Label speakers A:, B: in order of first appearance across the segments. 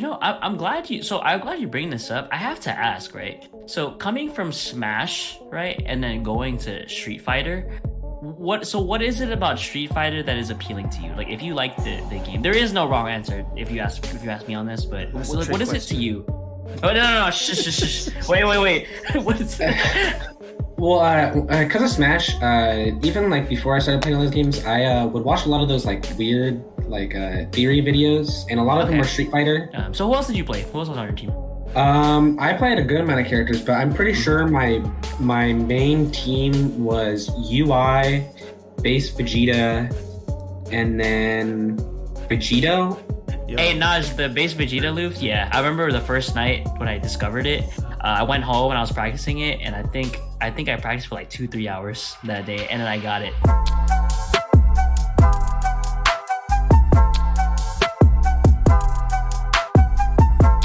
A: I'm glad you. So I'm glad you bring this up. I have to ask, right? So coming from Smash, right, and then going to Street Fighter, what is it about Street Fighter that is appealing to you? Like, if you like the game, there is no wrong answer if you ask me on this. But
B: That's a
A: what
B: trick
A: is it to
B: question.
A: you? Oh no! Shh! Wait! What is that?
C: Well, because of Smash, even like before I started playing all those games, I would watch a lot of those like weird like theory videos, and a lot of them
A: Okay.
C: were Street Fighter.
A: So who else did you play? Who else was on your team?
C: I played a good amount of characters, but I'm pretty sure my main team was UI, base Vegeta, and then Vegito.
B: Yo,
A: Hey Naj, the base Vegeta loop. Yeah, I remember the first night when I discovered it. I went home and I was practicing it, and I think I practiced for like 2-3 hours that day, and then I got it.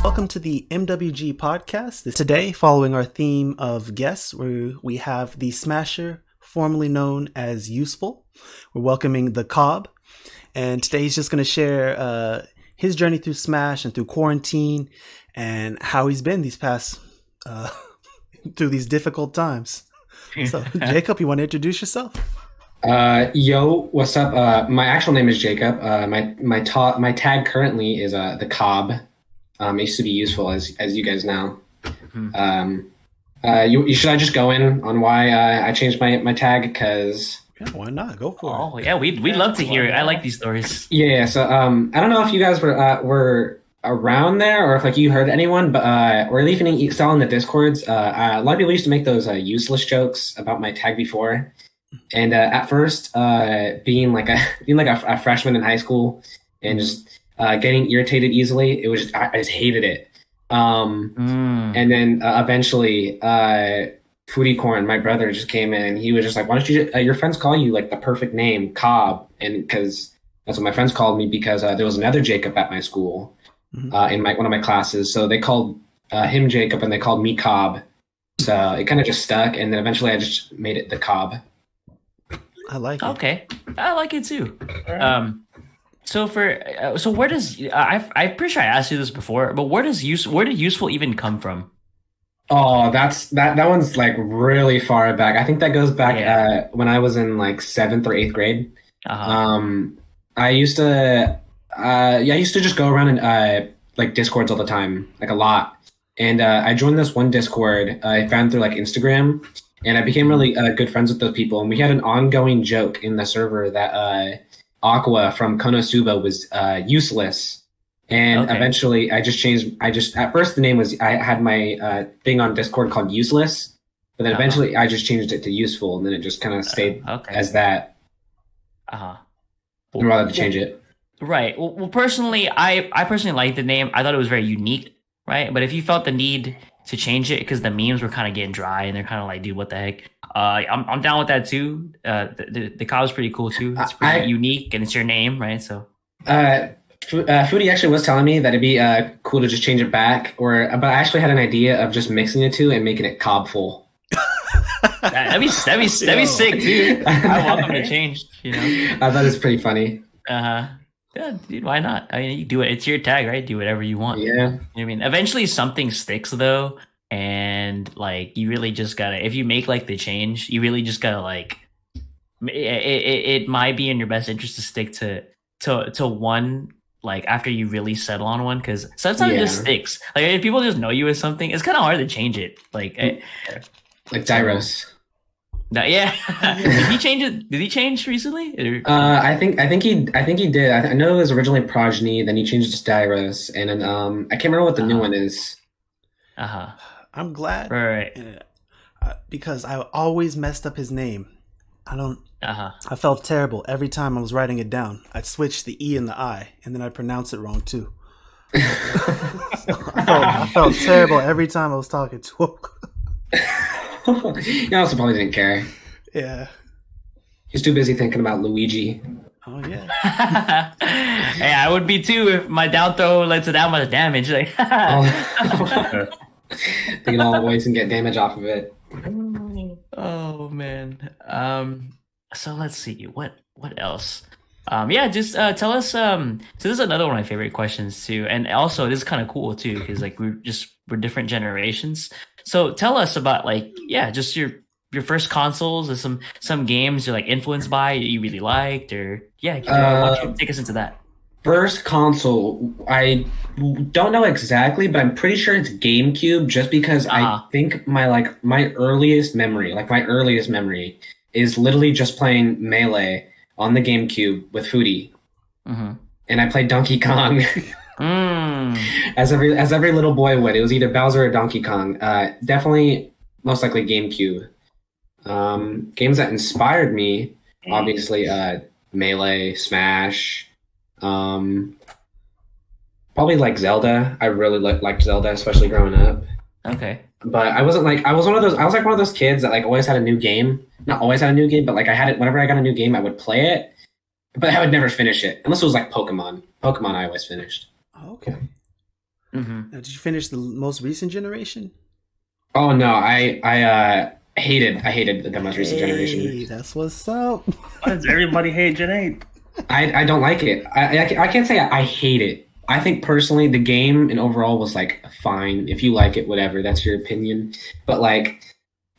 B: welcome to the MWG podcast. Today, following our theme of guests, we have the Smasher, formerly known as Usefull. We're welcoming TheCob, and today he's just going to share his journey through Smash and through quarantine, and how he's been these past through these difficult times. So, Jacob, you want to introduce yourself?
C: Yo, what's up? My actual name is Jacob. My tag currently is TheCob. It used to be useful as you guys know. Should I just go in on why I changed my tag? Because
B: Yeah, why not? Go for it.
A: Oh yeah, we'd love to hear it. I like these stories.
C: yeah, so I don't know if you guys were around there or if like you heard anyone, but or even still in the discords. A lot of people used to make those useless jokes about my tag before, and at first, being like a freshman in high school and just getting irritated easily, it was I just hated it. And then eventually, Foodie Corn, my brother, just came in and he was just like, "Why don't you? Your friends call you like the perfect name, Cobb," and because that's what my friends called me because there was another Jacob at my school, in one of my classes, so they called him Jacob and they called me Cobb. So it kind of just stuck, and then eventually I just made it the Cobb.
B: I like it.
A: Okay, I like it too. So where does I'm pretty sure I asked you this before, but where did useful even come from?
C: Oh, that one's like really far back. I think that goes back when I was in like 7th or 8th grade. I used to just go around and like Discords all the time, like a lot. And I joined this one Discord I found through like Instagram, and I became really good friends with those people. And we had an ongoing joke in the server that Aqua from Konosuba was useless. And eventually I just changed. At first the name was, I had my thing on Discord called Useless, but then eventually I just changed it to Useful, and then it just kind of stayed as that. Rather to change it.
A: Right. Well, personally, I personally like the name. I thought it was very unique, right? But if you felt the need to change it because the memes were kind of getting dry and they're kind of like, dude, what the heck? I'm down with that too. The cob is pretty cool too. It's pretty unique and it's your name, right? So.
C: Foodie actually was telling me that it'd be cool to just change it back, but I actually had an idea of just mixing the two and making it Cobful.
A: That'd be sick, dude. I want them to change. You know,
C: I thought it's pretty funny.
A: Yeah, dude. Why not? I mean, you do it. It's your tag, right? Do whatever you want.
C: Yeah.
A: You know what I mean, eventually something sticks though, and like you really just gotta. If you make like the change, you really just gotta like. It might be in your best interest to stick to one. Like after you really settle on one, because sometimes it just sticks. Like if people just know you as something, it's kind of hard to change it. Like
C: Gyros.
A: Yeah. Did he change it? Did he change recently?
C: I think he did. I know it was originally Progeny, then he changed it to Gyros, and then I can't remember what the new one is.
B: I'm glad,
A: right?
B: Because I always messed up his name. I felt terrible every time I was writing it down. I'd switch the E and the I, and then I'd pronounce it wrong too. I felt terrible every time I was talking to him.
C: He also probably didn't care.
B: Yeah.
C: He's too busy thinking about Luigi.
B: Oh, yeah.
A: Hey, I would be too if my down throw led to that much damage. Like,
C: They can all waste and get damage off of it.
A: Oh man. So let's see what else. Yeah, just tell us. So this is another one of my favorite questions too, and also this is kind of cool too because like we're different generations. So tell us about like yeah, just your first consoles or some games you're like influenced by you really liked or yeah, why don't you take us into that?
C: First console, I don't know exactly, but I'm pretty sure it's GameCube just because I
A: Uh
C: think my earliest memory, is literally just playing Melee on the GameCube with Foodie.
A: huh.
C: And I played Donkey Kong
A: Mm.
C: as every little boy would. It was either Bowser or Donkey Kong. Definitely most likely GameCube. Games that inspired me, obviously, Melee, Smash, um, probably like Zelda. I really liked Zelda, especially growing up.
A: Okay.
C: But I wasn't like I was like one of those kids that like always had a new game. Not always had a new game, but like I had it whenever I got a new game, I would play it, but I would never finish it unless it was like Pokemon. Pokemon I always finished.
B: Okay.
A: Mm-hmm.
B: Now, did you finish the most recent generation?
C: Oh no, I hated the most recent
B: Hey,
C: generation.
B: that's what's up.
D: Why does everybody hate Gen 8?
C: I don't like it. I can't say I hate it. I think personally the game and overall was like fine. If you like it, whatever, that's your opinion. But like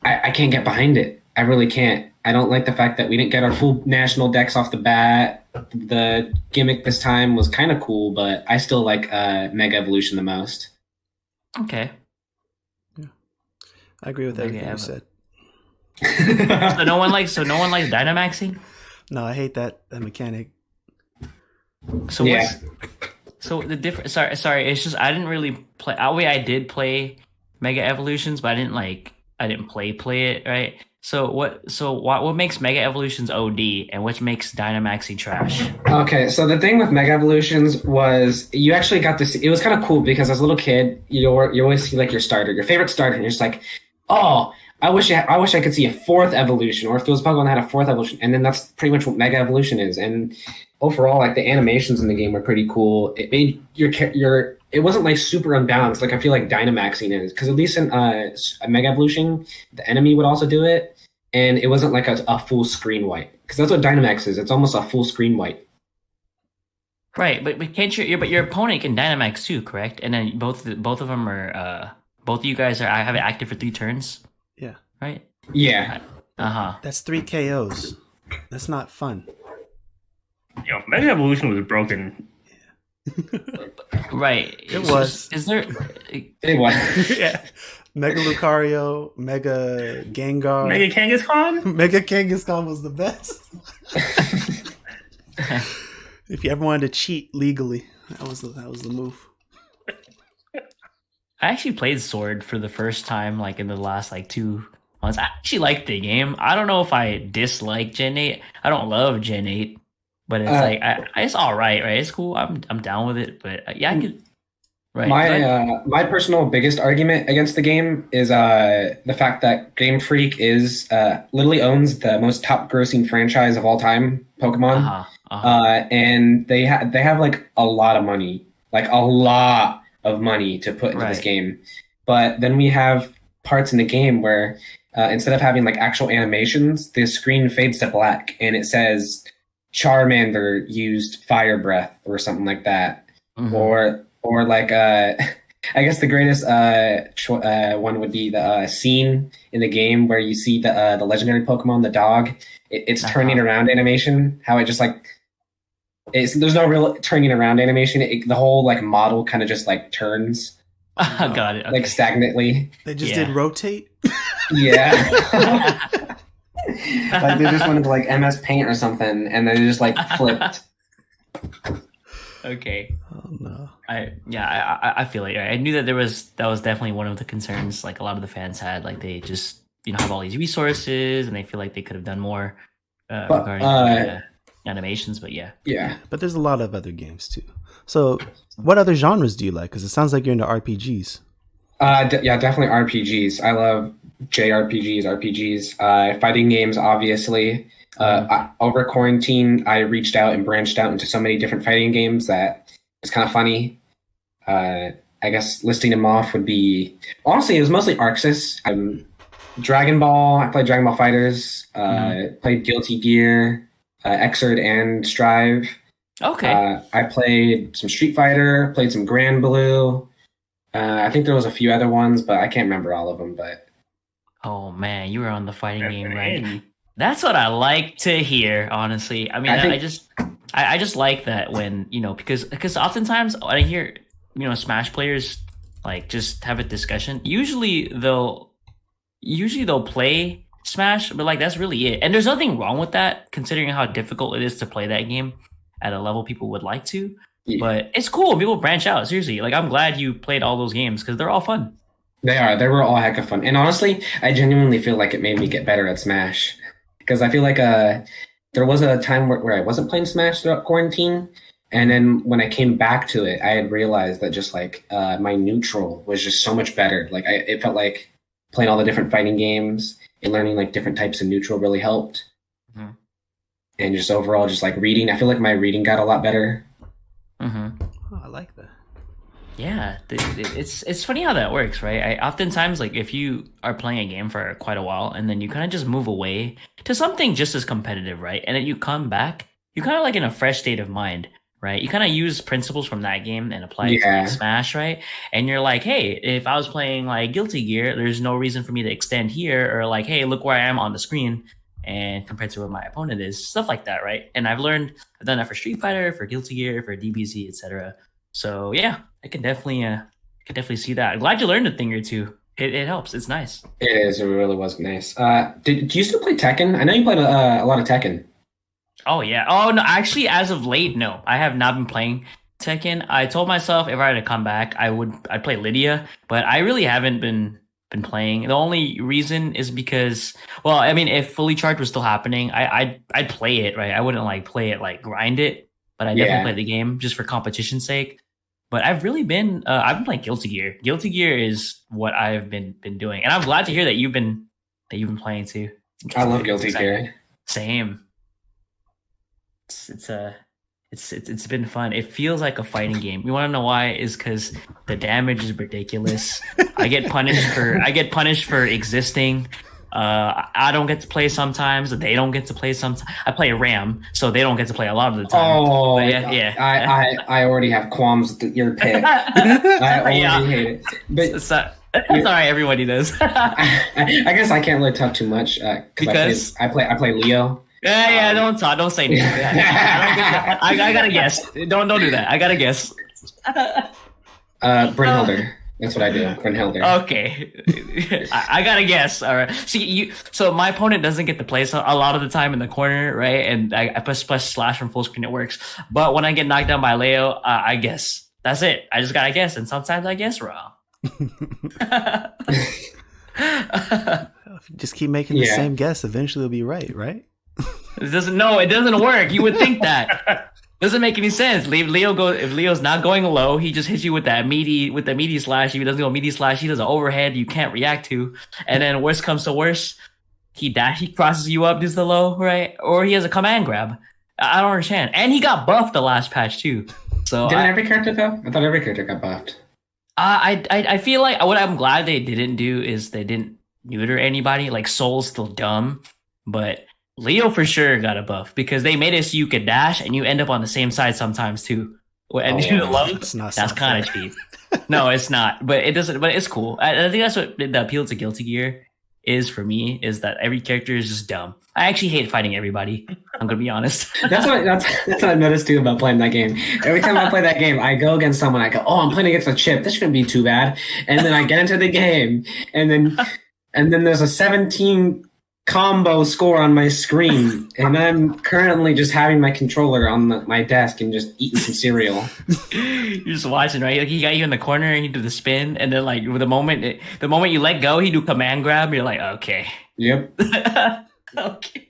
C: I can't get behind it. I really can't. I don't like the fact that we didn't get our full national decks off the bat. The gimmick this time was kind of cool, but I still like Mega Evolution the most.
A: Okay.
B: I agree with
A: Mega
B: everything you
A: Evo.
B: said.
A: So no one likes Dynamaxing?
B: No, I hate that mechanic.
A: So
C: Yeah.
A: so the difference sorry, it's just I didn't really play I did play Mega Evolutions, but I didn't play it, right? So what makes Mega Evolutions OD and what makes Dynamaxing trash?
C: Okay, so the thing with Mega Evolutions was you actually got to see, it was kind of cool because as a little kid, you always see like your favorite starter, and you're just like, oh, I wish I could see a fourth evolution, or if there was Pokemon that had a fourth evolution, and then that's pretty much what Mega Evolution is. And overall, like the animations in the game were pretty cool. It made it wasn't like super unbalanced, like I feel like Dynamaxing is, because at least in a Mega Evolution, the enemy would also do it, and it wasn't like a full screen wipe, because that's what Dynamax is. It's almost a full screen wipe.
A: Right, but can't your opponent can Dynamax too, correct? And then both of them are both of you guys I have it active for 3 turns,
B: Yeah.
A: right?
C: Yeah.
A: Uh-huh.
B: That's 3 KOs. That's not fun.
D: Yo, Mega Evolution was broken.
A: Right.
B: It was.
A: Is there
C: It was.
B: Yeah. Mega Lucario, Mega Gengar.
D: Mega Kangaskhan?
B: Mega Kangaskhan was the best. If you ever wanted to cheat legally, that was the move.
A: I actually played Sword for the first time like in the last like 2 months. I actually liked the game. I don't know if I dislike Gen 8. I don't love Gen 8, but it's like it's all right, right? It's cool. I'm down with it, but yeah, I could right.
C: My personal biggest argument against the game is the fact that Game Freak is literally owns the most top grossing franchise of all time, Pokemon. And they have like a lot of money, to put into this game. But then we have parts in the game where instead of having like actual animations, the screen fades to black and it says Charmander used fire breath or something like that.
A: Mhm.
C: Or like I guess the greatest one would be the scene in the game where you see the legendary Pokemon, the dog. It's turning around animation. How it just like there's no real turning around animation. The whole like model kind of just like turns.
A: Got it. Okay.
C: Like stagnantly.
B: They just did rotate.
C: Yeah. Like they just went into like MS Paint or something, and then they just like flipped.
A: Okay.
B: Oh no.
A: I feel it. I knew that that was definitely one of the concerns like a lot of the fans had. Like they just have all these resources and they feel like they could have done more regarding animations. But yeah.
B: But there's a lot of other games too. So, what other genres do you like? Because it sounds like you're into RPGs.
C: Yeah, definitely RPGs. I love JRPGs, RPGs, fighting games, obviously. Over quarantine, I reached out and branched out into so many different fighting games that it's kind of funny. I guess listing them off would be, honestly, it was mostly Arxis. Dragon Ball, I played Dragon Ball Fighters, played Guilty Gear, Xrd and Strive.
A: Okay.
C: I played some Street Fighter, played some Grand Blue. I think there was a few other ones, but I can't remember all of them. But
A: Oh man, you were on the fighting game, right?
D: And
A: That's what I like to hear, honestly. I mean,
C: I think-
A: I just like that when, because oftentimes when I hear, Smash players like just have a discussion, usually they'll play Smash, but like that's really it. And there's nothing wrong with that considering how difficult it is to play that game at a level people would like to.
C: Yeah.
A: But it's cool. People branch out. Seriously. Like I'm glad you played all those games because they're all fun.
C: They were all heck of fun. And honestly, I genuinely feel like it made me get better at Smash. Because I feel like there was a time where I wasn't playing Smash throughout quarantine. And then when I came back to it, I had realized that just like my neutral was just so much better. Like it felt like playing all the different fighting games and learning like different types of neutral really helped.
A: Mm-hmm.
C: And just overall, just like reading, I feel like my reading got a lot better.
A: Mm-hmm.
B: Oh, I like that.
A: Yeah, it's funny how that works, right? Oftentimes, like if you are playing a game for quite a while and then you kind of just move away to something just as competitive, right? And then you come back, you're kind of like in a fresh state of mind, right? You kind of use principles from that game and apply it to like Smash, right? And you're like, hey, if I was playing like Guilty Gear, there's no reason for me to extend here, or like, hey, look where I am on the screen and compared to where my opponent is, stuff like that, right? And I've done that for Street Fighter, for Guilty Gear, for DBZ, etc. So yeah, I can definitely see that. I'm glad you learned a thing or two. It helps. It's nice.
C: It is. It really was nice. Do you still play Tekken? I know you played a lot of Tekken.
A: Oh yeah. Oh no, actually, as of late, no, I have not been playing Tekken. I told myself if I had to come back, I'd play Lydia, but I really haven't been playing. The only reason is because, well, I mean, if Fully Charged was still happening, I'd play it, right? I wouldn't like play it like grind it, but I definitely play the game just for competition's sake. But I've really been I've been playing Guilty Gear. Guilty Gear is what I've been doing, and I'm glad to hear that you've been playing too.
C: I love Guilty Gear.
A: Same. It's been fun. It feels like a fighting game. You want to know why? Is because the damage is ridiculous. I get punished for existing. I don't get to play sometimes. They don't get to play sometimes. I play Ram, so they don't get to play a lot of the time.
C: Oh,
A: but yeah.
C: I already have qualms with your pick. I already hate it. But
A: sorry, everybody does.
C: I guess I can't really talk too much because I play Leo.
A: Yeah, don't say anything. I gotta guess. Don't do that. I gotta guess.
C: Brynhilder. That's what I do. Brynhilder.
A: Okay. I gotta guess. All right. See, so my opponent doesn't get to play a lot of the time in the corner, right? And I press slash from full screen, it works. But when I get knocked down by Leo, I guess. That's it. I just gotta guess, and sometimes I guess wrong.
B: If you just keep making the same guess, eventually it'll be right?
A: It doesn't work. You would think that. Doesn't make any sense. If Leo's not going low, he just hits you with the meaty slash. If he doesn't go meaty slash, he does an overhead you can't react to. And then worst comes to worst, he crosses you up, does the low, right? Or he has a command grab. I don't understand. And he got buffed the last patch too. So
C: didn't every character though? I thought every character got buffed.
A: I feel like what I'm glad they didn't do is they didn't neuter anybody. Like Soul's still dumb, but Leo for sure got a buff because they made it so you could dash and you end up on the same side sometimes too. And that's kind of cheap. No, it's not. But it doesn't. But it's cool. I think that's what the appeal to Guilty Gear is for me. Is that every character is just dumb. I actually hate fighting everybody. I'm gonna be honest.
C: That's what I noticed too about playing that game. Every time I play that game, I go against someone. I go, "Oh, I'm playing against a chip. This shouldn't be too bad." And then I get into the game, and then there's a 17 combo score on my screen, and I'm currently just having my controller on my desk and just eating some cereal.
A: You're just watching, right? Like he got you in the corner and you do the spin, and then like the moment you let go, he do command grab. You're like, okay,
C: yep,
A: okay.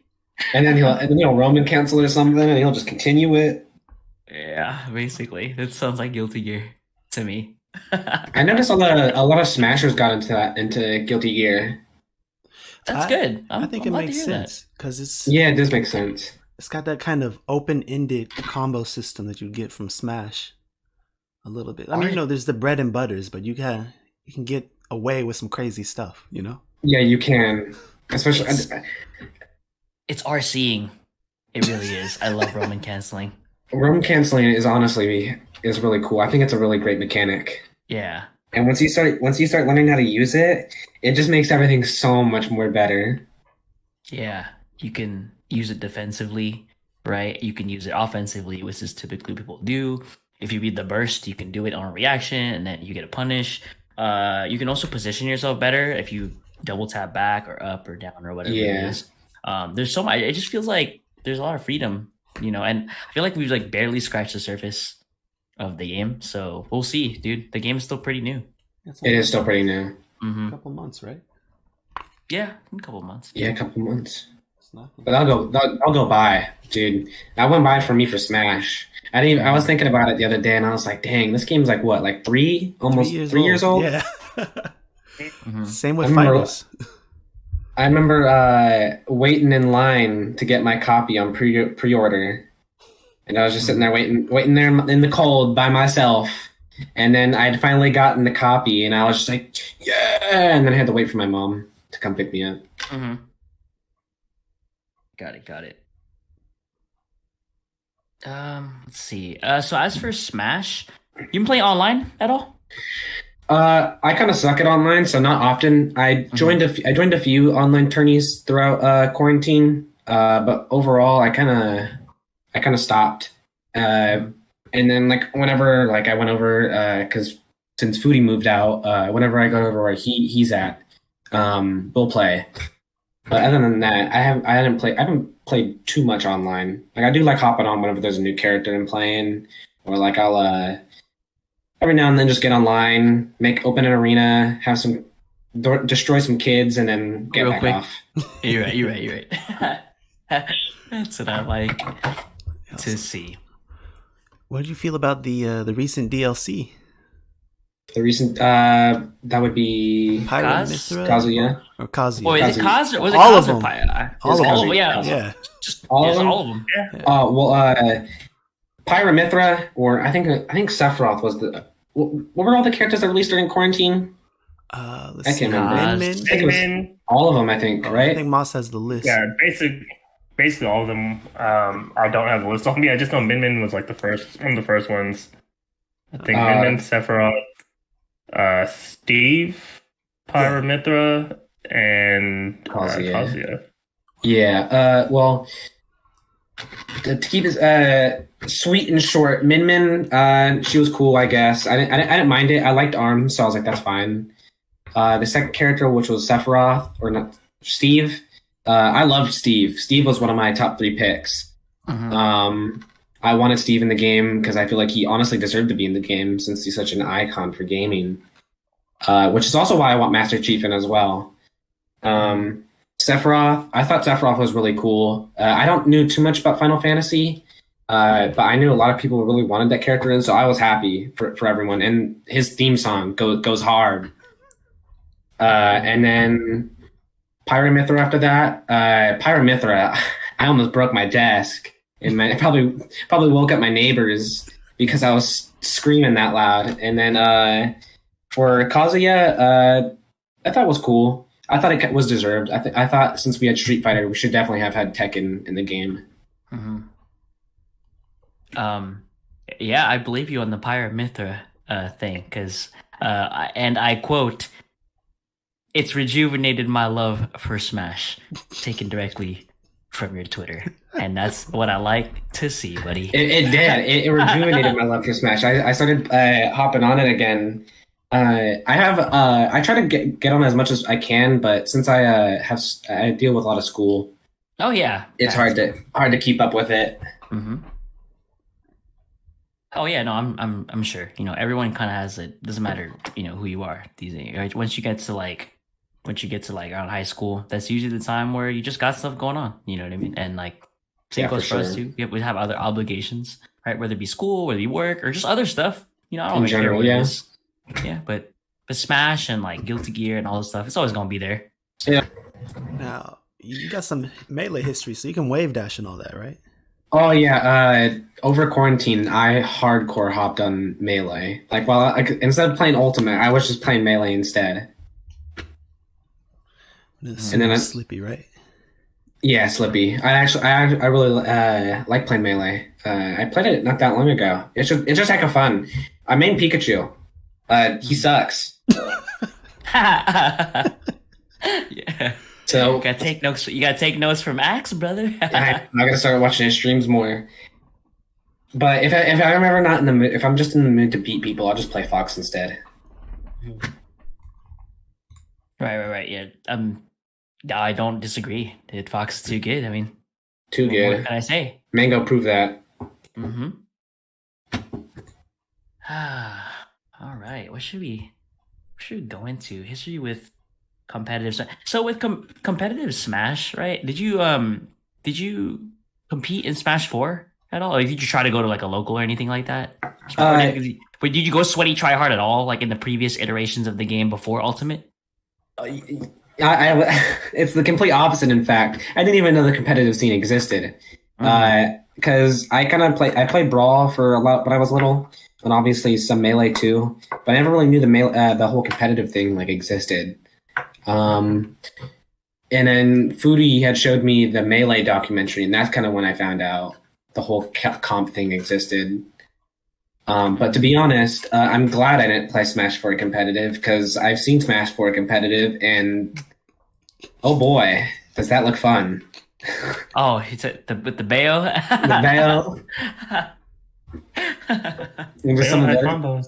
C: And then he'll Roman cancel it or something, and he'll just continue it.
A: Yeah, basically, that sounds like Guilty Gear to me.
C: I noticed a lot of smashers got into Guilty Gear.
A: That's good.
B: I think it makes sense because
C: it does make sense.
B: It's got that kind of open-ended combo system that you get from Smash a little bit. I mean, there's the bread and butters, but you can get away with some crazy stuff,
C: Yeah, you can. Especially
A: it's RCing. It really is. I love Roman canceling.
C: Roam canceling is honestly is really cool. I think it's a really great mechanic.
A: Yeah.
C: And once you start learning how to use it, it just makes everything so much more better.
A: Yeah. You can use it defensively, right? You can use it offensively, which is typically people do. If you read the burst, you can do it on a reaction and then you get a punish. You can also position yourself better if you double tap back or up or down or whatever it
C: Yeah.
A: is. There's so much. It just feels like there's a lot of freedom, and I feel like we've like barely scratched the surface of the game. So we'll see, dude. The game is still pretty new.
C: It is still pretty new.
A: Mm-hmm.
B: A couple months, right?
A: Yeah, in a couple months.
C: Yeah, a couple months.
B: It's not.
C: But I'll go by, dude. That went by for me for Smash. I was thinking about it the other day, and I was like, dang, this game's like what, like almost 3 years old?
B: Yeah.
A: Mm-hmm.
B: Same with
C: I remember-
B: Fighters.
C: I remember waiting in line to get my copy on pre-order, and I was just sitting there waiting there in the cold by myself. And then I'd finally gotten the copy, and I was just like, yeah! And then I had to wait for my mom to come pick me up.
A: Mm-hmm. Got it. Let's see. So as for Smash, you can play online at all?
C: I kind of suck at online, so not often. I joined a few online tourneys throughout quarantine, but overall, I kind of stopped. And then like whenever like I went over, because since Foodie moved out, whenever I go over where he's at, we'll play. But other than that, I haven't played too much online. Like I do like hopping on whenever there's a new character I'm playing, or like I'll every now and then just get online, open an arena, have some destroy some kids, and then get
A: Real
C: back
A: quick.
C: off.
A: You're right. That's what I like to see.
B: What did you feel about the recent DLC?
C: The recent that would be
B: Pyra
A: Kaz?
B: Mithra?
C: Kazuya.
B: Or Kazuya?
A: Or is it Kaz or was it
B: All
A: Kaz
B: of
A: or
B: them.
A: Pyra?
B: All of
A: All
B: them.
A: of them, yeah.
B: Yeah.
A: Just
C: All of
A: yes,
C: them?
A: all of them.
C: Well, Pyra Mithra, or I think Sephiroth was the. What were all the characters that released during quarantine?
B: Let's
C: I
B: see.
C: can't remember.
B: Min.
C: I think it was
D: Min,
C: all of them, I think,
B: I
C: right?
B: think Moss has the list.
D: yeah, basically all of them. I don't have the list on me. I just know Min was like one of the first ones. I think Min, Sephiroth, Steve, Pyra Mithra, and
C: Kazuya.
D: Kazuya.
C: Yeah. Well, to keep it sweet and short, Min, she was cool, I guess. I didn't mind it. I liked ARM, so I was like, that's fine. The second character, which was Sephiroth, or not Steve, I loved Steve. Steve was one of my top 3 picks.
A: Mhm.
C: I wanted Steve in the game because I feel like he honestly deserved to be in the game since he's such an icon for gaming. Which is also why I want Master Chief in as well. Sephiroth, I thought Sephiroth was really cool. I don't know too much about Final Fantasy, but I knew a lot of people really wanted that character in, so I was happy for everyone. And his theme song goes hard. And then Pyra Mithra after that. Pyra Mithra, I almost broke my desk. And probably woke up my neighbors because I was screaming that loud. And then for Kazuya, I thought it was cool. I thought it was deserved. I thought since we had Street Fighter, we should definitely have had Tekken in the game.
A: Yeah, I believe you on the Pyra Mithra thing, because and I quote, "It's rejuvenated my love for Smash," taken directly from your Twitter, and that's what I like to see, buddy.
C: It did. It rejuvenated my love for Smash. I started hopping on it again. I try to get on as much as I can, but since I deal with a lot of school,
A: Oh yeah,
C: it's hard to keep up with it.
A: Mm-hmm. Oh yeah, no, I'm sure. Everyone kind of has it. Doesn't matter, who you are these days. Right? Once you get to around high school, that's usually the time where you just got stuff going on. You know what I mean? And like, same goes for us too. We have other obligations, right? Whether it be school, whether it be work, or just other stuff. I don't
C: In
A: really care
C: general,
A: what
C: yeah.
A: it is. Yeah, but Smash and like Guilty Gear and all this stuff, it's always gonna be there.
C: Yeah.
B: Now, you got some Melee history, so you can wave dash and all that, right?
C: Oh yeah. Over quarantine, I hardcore hopped on Melee. Like, instead of playing Ultimate, I was just playing Melee instead.
B: And
C: then
B: it's Slippy, right?
C: Yeah, Slippy. I really like playing Melee. I played it not that long ago. It's just heck of fun. I main Pikachu. He sucks.
A: Yeah.
C: So
A: You gotta take notes. You gotta take notes from Axe, brother.
C: I gotta start watching his streams more. But if I'm ever not in the mood, if I'm just in the mood to beat people, I'll just play Fox instead.
A: Right. Yeah. I don't disagree. Fox is too good. I mean,
C: Too
A: what
C: good.
A: can I say?
C: Mango proved that.
A: Mm-hmm. All right. What should we go into? History with competitive. So with competitive Smash, right? Did you compete in Smash 4 at all? Or did you try to go to like a local or anything like that? Did you go sweaty try hard at all, like in the previous iterations of the game before Ultimate?
C: It's the complete opposite. In fact, I didn't even know the competitive scene existed. Because I played Brawl for a lot when I was little, and obviously some Melee too. But I never really knew the whole competitive thing like existed. And then Foodie had showed me the Melee documentary, and that's kind of when I found out the whole comp thing existed. But to be honest, I'm glad I didn't play Smash 4 competitive because I've seen Smash 4 competitive, and oh boy, does that look fun!
A: Oh, with the Bayo.
C: The Bayo. And just some of the
D: combos.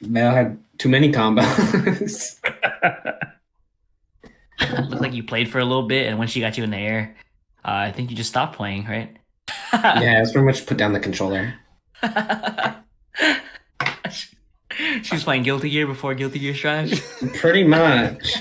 C: Bayo had too many combos.
A: Looked like you played for a little bit, and once she got you in the air, I think you just stopped playing, right?
C: Yeah, it's pretty much put down the controller.
A: She was playing Guilty Gear before Guilty Gear Strive.
C: Pretty much.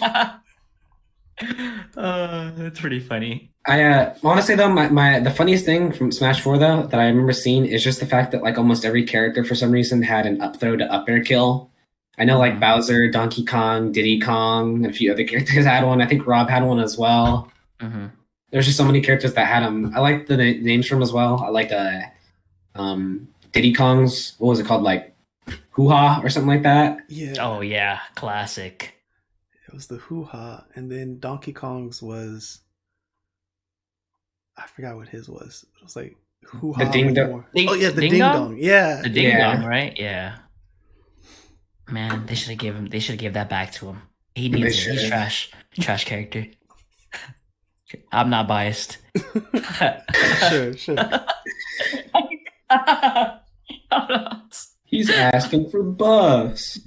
A: That's pretty funny.
C: I honestly though, the funniest thing from Smash 4 though that I remember seeing is just the fact that like almost every character for some reason had an up throw to up air kill. I know like Bowser, Donkey Kong, Diddy Kong, and a few other characters had one. I think Rob had one as well.
A: Mm-hmm.
C: There's just so many characters that had them. I like the names from as well. I like Diddy Kong's, what was it called, like Hoo-Ha or something like that?
B: Yeah.
A: Oh yeah, classic.
B: It was the Hoo-Ha, and then Donkey Kong's was, I forgot what his was. It was like Hoo-Ha.
C: The Ding Dong.
B: Oh yeah, the Ding Dong. Yeah.
A: The Ding Dong, right? Yeah. Man, they should have gave that back to him. He needs it. He's trash character. I'm not biased.
B: Sure.
C: He's asking for buffs.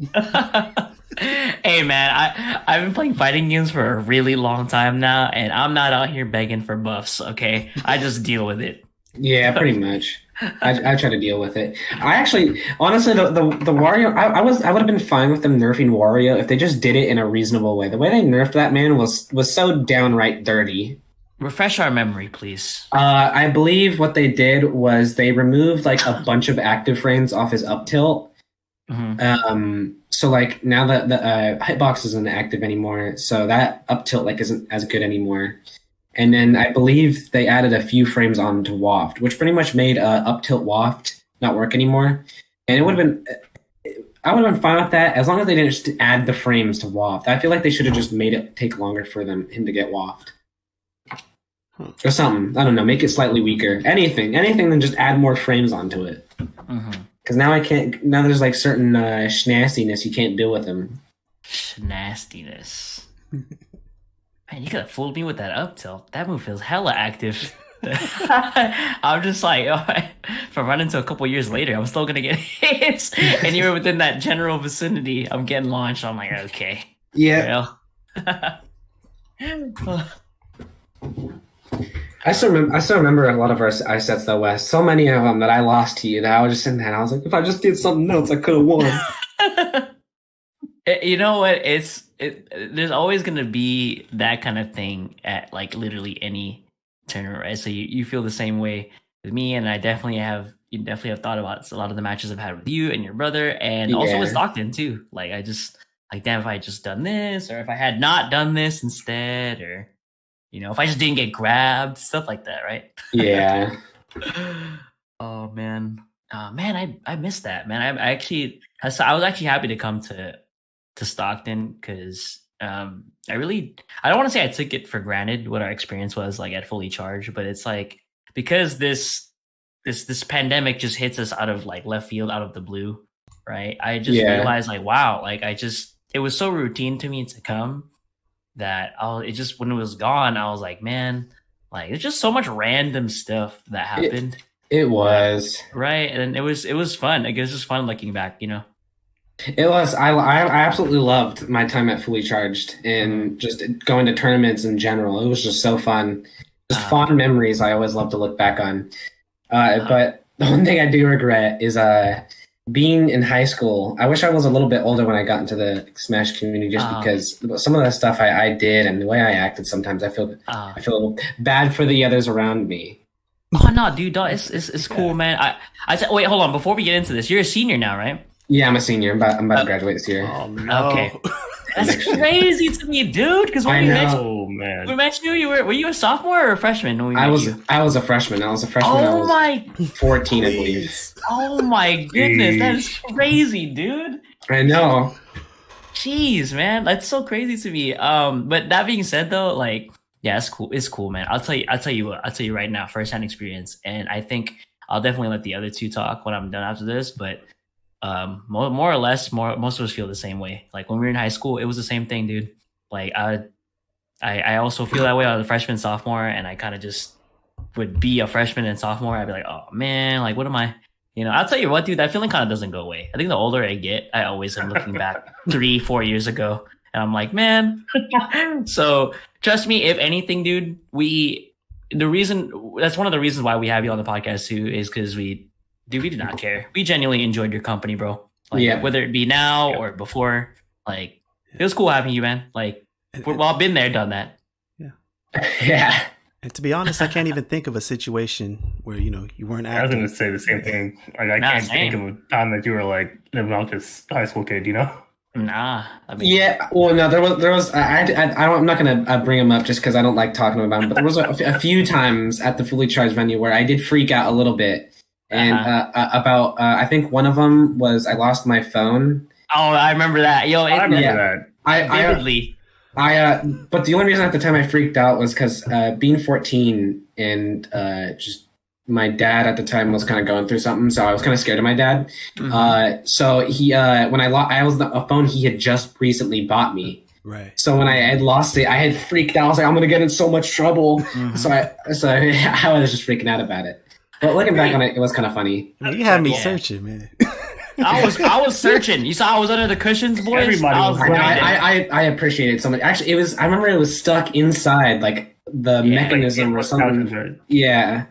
A: Hey man, I've been playing fighting games for a really long time now, and I'm not out here begging for buffs. Okay, I just deal with it.
C: Yeah, pretty much. I try to deal with it. I actually, honestly, the Wario, I would have been fine with them nerfing Wario if they just did it in a reasonable way. The way they nerfed that man was so downright dirty.
A: Refresh our memory, please.
C: I believe what they did was they removed like a bunch of active frames off his up tilt.
A: Mm-hmm.
C: So like now that the hitbox isn't active anymore, so that up tilt like isn't as good anymore. And then I believe they added a few frames onto Waft, which pretty much made up tilt Waft not work anymore. And it would have been, I would have been fine with that as long as they didn't just add the frames to Waft. I feel like they should have just made it take longer for him to get Waft. Or something. I don't know. Make it slightly weaker. Anything than just add more frames onto it. Because now I can't. Now there's like certain schnastiness you can't deal with them.
A: Schnastiness. Man, you could have fooled me with that up tilt. That move feels hella active. I'm just like, if I run into a couple years later, I'm still gonna get hits. And you're within that general vicinity. I'm getting launched. I'm like, okay.
C: Yeah. I still remember a lot of our ice sets though, Wes. So many of them that I lost to you that I was just sitting there and I was like, if I just did something else, I could have won.
A: You know what? There's always gonna be that kind of thing at like literally any tournament, right? So you feel the same way with me, and you definitely have thought about a lot of the matches I've had with you and your brother, and also with Stockton too. Like I just like, damn, if I had just done this, or if I had not done this instead, or if I just didn't get grabbed, stuff like that, right?
C: Yeah.
A: Oh man, I missed that, man. I was actually happy to come to Stockton because I don't want to say I took it for granted what our experience was like at Fully Charged, but it's like because this pandemic just hits us out of like left field, out of the blue, right? I just realized like, wow, like it was so routine to me to come that it just when it was gone, I was like, man, like there's just so much random stuff that happened.
C: It was
A: right, and it was fun. Like, it was just fun looking back, you know.
C: It was. I absolutely loved my time at Fully Charged and just going to tournaments in general. It was just so fun. Just fond memories I always love to look back on. But the one thing I do regret is being in high school. I wish I was a little bit older when I got into the Smash community, just because some of the stuff I did and the way I acted sometimes I feel bad for the others around me.
A: Oh no, dude, it's cool, man. I said, wait, hold on. Before we get into this, you're a senior now, right?
C: Yeah, I'm a senior. I'm about to graduate this year.
B: Oh no.
A: Okay. That's crazy to me, dude. Because when we met you, were you a sophomore or a freshman? When we met you?
C: I was a freshman. I was a freshman.
A: Oh my!
C: 14, I believe.
A: Oh my goodness, that is crazy, dude.
C: I know.
A: Jeez, man, that's so crazy to me. But that being said, though, like, yeah, it's cool. It's cool, man. I'll tell you right now, firsthand experience, and I think I'll definitely let the other two talk when I'm done after this. But more or less, most of us feel the same way. Like when we were in high school, it was the same thing, dude. Like I also feel that way out of the freshman, sophomore, and I kind of just would be a freshman and sophomore. I'd be like, oh man, like what am I? You know, I'll tell you what, dude, that feeling kind of doesn't go away. I think the older I get, I always am looking back 3-4 years ago, and I'm like, man. So trust me, if anything, dude, that's one of the reasons why we have you on the podcast too, is because we did not care. We genuinely enjoyed your company, bro. Like, whether it be now or before, like, it was cool having you, man. Like, we've all been there, done that.
B: Yeah.
C: Yeah.
B: And to be honest, I can't even think of a situation where, you weren't acting.
D: I was going to say the same thing. Like, I can't think of a time that you were, like, an obnoxious high school kid, you know?
A: Nah.
C: Yeah, well, no, there was. I'm not gonna bring him up just because I don't like talking about him. But there was a few times at the Fully Charged venue where I did freak out a little bit, and I think one of them was I lost my phone.
A: Oh, I remember that. Yo,
D: I remember that.
A: Vividly.
C: But the only reason at the time I freaked out was because being 14 and just. My dad at the time was kind of going through something, so I was kind of scared of my dad. Mm-hmm. So he, when I was on a phone he had just recently bought me.
B: Right.
C: So when I had lost it, I had freaked out. I was like, I'm gonna get in so much trouble. Mm-hmm. So I was just freaking out about it. But looking back on it, it was kind of funny.
B: You had me searching, man.
A: I was searching. You saw I was under the cushions, boys.
D: Everybody was
C: I appreciate it so much. Actually, I remember it was stuck inside like the mechanism or something. Yeah.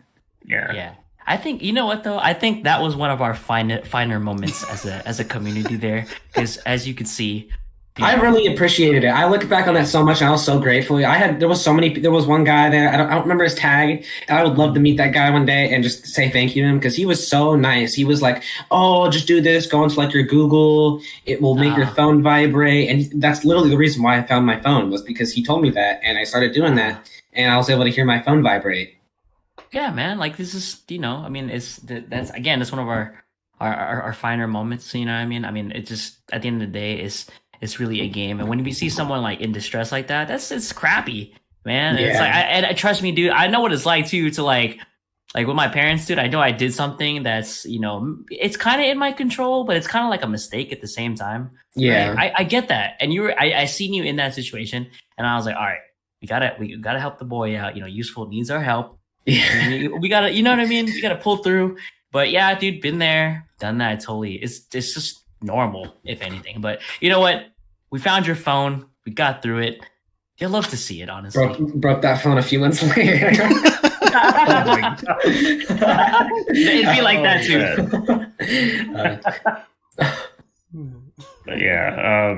A: Yeah. I think, you know what though? I think that was one of our finer moments as a community there, because as you could see,
C: I really appreciated it. I look back on that so much, and I was so grateful. There was one guy there. I don't remember his tag. And I would love to meet that guy one day and just say thank you to him, because he was so nice. He was like, "Oh, just do this. Go into like your Google. It will make your phone vibrate." And that's literally the reason why I found my phone, was because he told me that, and I started doing that, and I was able to hear my phone vibrate.
A: Yeah, man. Like, this is, I mean, that's one of our finer moments. You know what I mean? I mean, it just, at the end of the day, it's really a game. And when we see someone like in distress like that, it's crappy, man. Yeah. It's like, and trust me, dude, I know what it's like too, to like with my parents, dude. I know I did something that's, it's kind of in my control, but it's kind of like a mistake at the same time.
C: Yeah,
A: right? I get that. And I seen you in that situation, and I was like, all right, we gotta help the boy out. Usefull needs our help. Yeah. We gotta, you know what I mean? You gotta pull through. But yeah, dude, been there, done that. Totally. It's just normal, if anything. But you know what? We found your phone. We got through it. You'll love to see it, honestly.
C: Broke that phone a few months later.
A: Oh my God. It'd be like that
D: too. But yeah,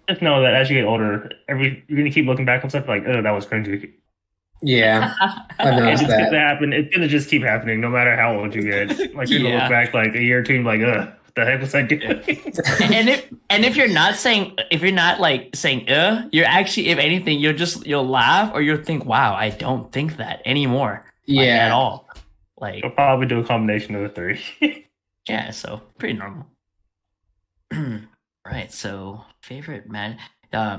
D: just know that as you get older, you're gonna keep looking back on stuff like, oh, that was cringy.
C: Yeah, I noticed that.
D: It's gonna just keep happening, no matter how old you get. Like, you're gonna look back like a year or two, and be like, ugh, what the heck was I doing?
A: and if you're not saying you're actually, if anything, you'll laugh, or you'll think, wow, I don't think that anymore. At all. Like,
D: you'll probably do a combination of the three.
A: Yeah, so pretty normal. Right. So favorite man.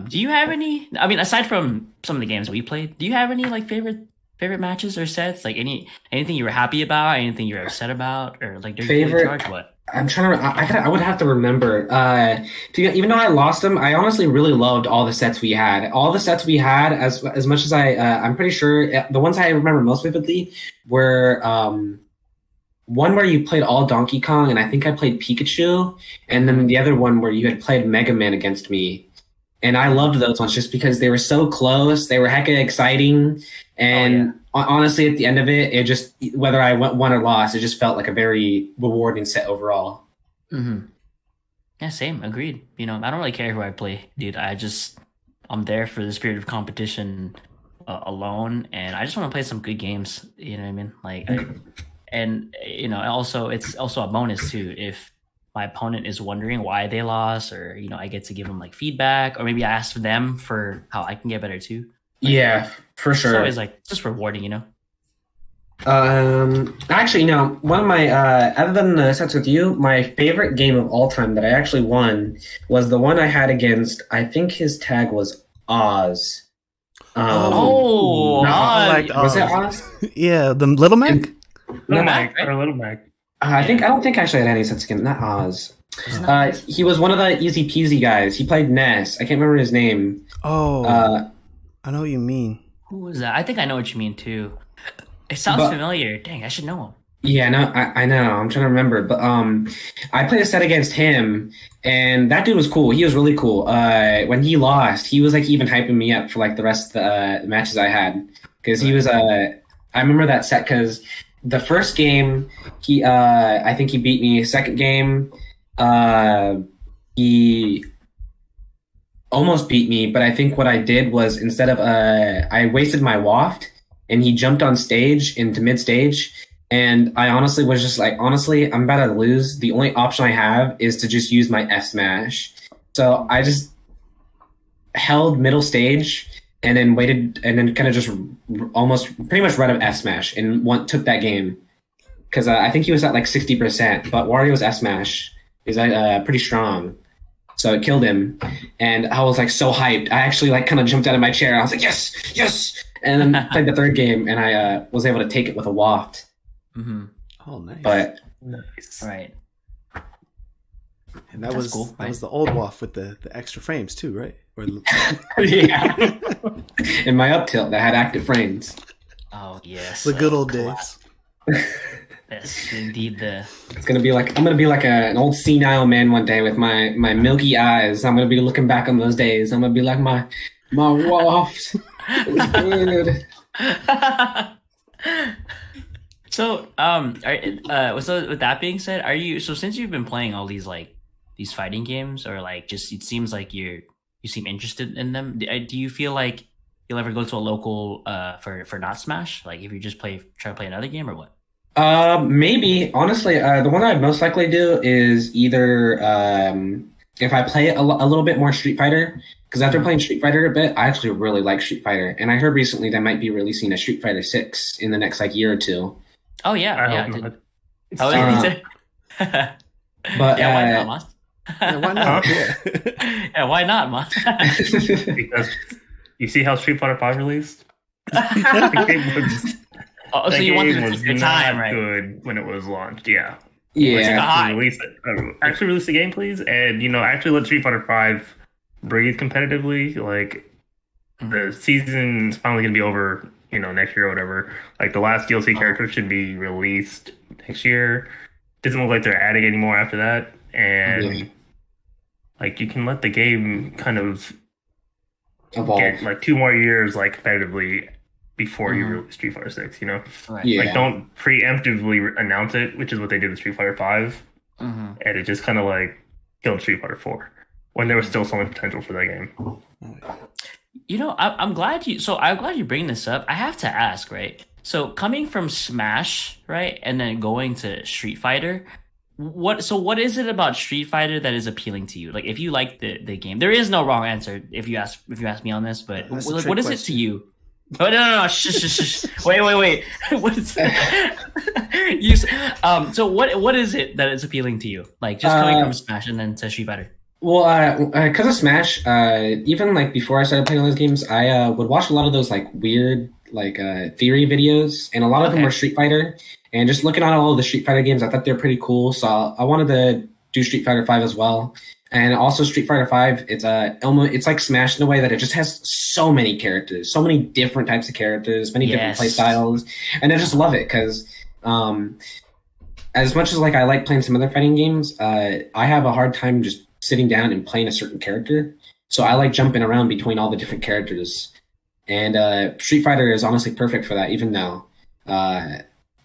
A: Do you have any? I mean, aside from some of the games we played, do you have any like favorite matches or sets? Like anything you were happy about, anything you were upset about, or like during
C: Favorite-
A: charge? What?
C: I'm trying to. I would have to remember. Even though I lost them, I honestly really loved all the sets we had. All the sets we had, as much as I'm pretty sure the ones I remember most vividly were one where you played all Donkey Kong, and I think I played Pikachu, and then the other one where you had played Mega Man against me. And I loved those ones just because they were so close. They were hecka exciting, and honestly, at the end of it, it just whether I won or lost, it just felt like a very rewarding set overall.
A: Mm-hmm. Yeah, same. Agreed. You know, I don't really care who I play, dude. I'm there for the spirit of competition alone, and I just want to play some good games. You know what I mean? Like, and you know, also it's also a bonus too if my opponent is wondering why they lost, or you know, I get to give them like feedback, or maybe I ask them for how I can get better too. Like,
C: Yeah, for sure.
A: It's always like just rewarding, you know.
C: Actually, no. One of my other than the sets with you, my favorite game of all time that I actually won was the one I had against. I think his tag was Oz.
A: Oz.
B: I liked
C: Was it
B: Oz.
C: Oz?
B: Yeah, the Little Mac.
D: Little Mac, or Little Mac.
C: I don't think I actually had any sets against not Oz. He was one of the easy peasy guys. He played Ness. I can't remember his name.
B: Oh, I know what you mean.
A: Who was that? I think I know what you mean too. It sounds familiar. Dang, I should know him.
C: Yeah, no, I know. I'm trying to remember, but I played a set against him, and that dude was cool. He was really cool. When he lost, he was like even hyping me up for like the rest of the matches I had because he was I remember that set because the first game he I think he beat me. Second game, he almost beat me, but I think what I did was instead of I wasted my waft, and he jumped on stage into mid stage. And I honestly was just like, honestly, I'm about to lose. The only option I have is to just use my F smash. So I just held middle stage and then waited and then kind of just almost pretty much run an F smash and took that game. Because I think he was at like 60%, but Wario's F smash is pretty strong. So it killed him. And I was like so hyped. I actually like kind of jumped out of my chair. I was like, yes, yes. And then played the third game and I was able to take it with a waft.
A: Mm-hmm.
B: Oh, nice.
C: But
D: Nice.
A: Right.
B: And that
A: That's
B: was
A: cool,
B: that
A: right?
B: was the old waft with the extra frames too, right? Or,
C: yeah. In my up tilt that had active frames.
A: Oh yes.
B: the good old days.
A: Yes, indeed.
C: I'm gonna be like an old senile man one day with my milky eyes. I'm gonna be looking back on those days. I'm gonna be like my waft. It was good.
A: So, so with that being said, since you've been playing all these these fighting games, or like just it seems like you seem interested in them. Do you feel like you'll ever go to a local for not Smash? Like if you just try to play another game or what?
C: Maybe honestly, the one I'd most likely do is either if I play a little bit more Street Fighter. Because after playing Street Fighter a bit, I actually really like Street Fighter, and I heard recently they might be releasing a Street Fighter 6 in the next year or two.
A: Oh yeah,
D: I
A: yeah.
D: hope not.
A: Oh,
C: But
A: yeah, why not, Moss?
B: Yeah, why not?
D: Huh?
B: Yeah.
A: Yeah, why not, Moss?
D: Because you see how Street Fighter 5 released? The game was,
A: Oh, so
D: that
A: you want
D: game
A: them to
D: was
A: take their time,
D: not
A: right?
D: good when it was launched. Yeah.
C: Yeah.
A: Hi.
D: Actually release the game, please, and actually let Street Fighter 5 breathe competitively. Like the season's finally gonna be over, next year or whatever. Like the last DLC character should be released next year. Doesn't look like they're adding any more after that, and like you can let the game kind of
C: Evolve.
D: get like 2 more years like competitively before you release Street Fighter 6.
A: Right.
C: Yeah.
D: Like don't preemptively announce it, which is what they did with Street Fighter 5,
A: Mm-hmm.
D: and it just kind of like killed Street Fighter 4 when there was still so much potential for that game.
A: I'm glad you bring this up. I have to ask, right? So coming from Smash, right, and then going to Street Fighter, what is it about Street Fighter that is appealing to you? Like, if you like the game, there is no wrong answer if you ask me on this. But
B: That's a
A: what
B: trick
A: is it to
B: question.
A: you? Oh no! Shh. Wait. What is so what is it that is appealing to you? Like just coming from Smash and then to Street Fighter.
C: Well, because of Smash, even like before I started playing all those games, I would watch a lot of those like weird like theory videos, and a lot of them were Street Fighter. And just looking at all of the Street Fighter games, I thought they were pretty cool. So I wanted to do Street Fighter 5 as well. And also Street Fighter 5, it's like Smash in a way that it just has so many characters, so many different types of characters, many different play styles, and I just love it because as much as like I like playing some other fighting games, I have a hard time just sitting down and playing a certain character. So I like jumping around between all the different characters. And Street Fighter is honestly perfect for that, even now.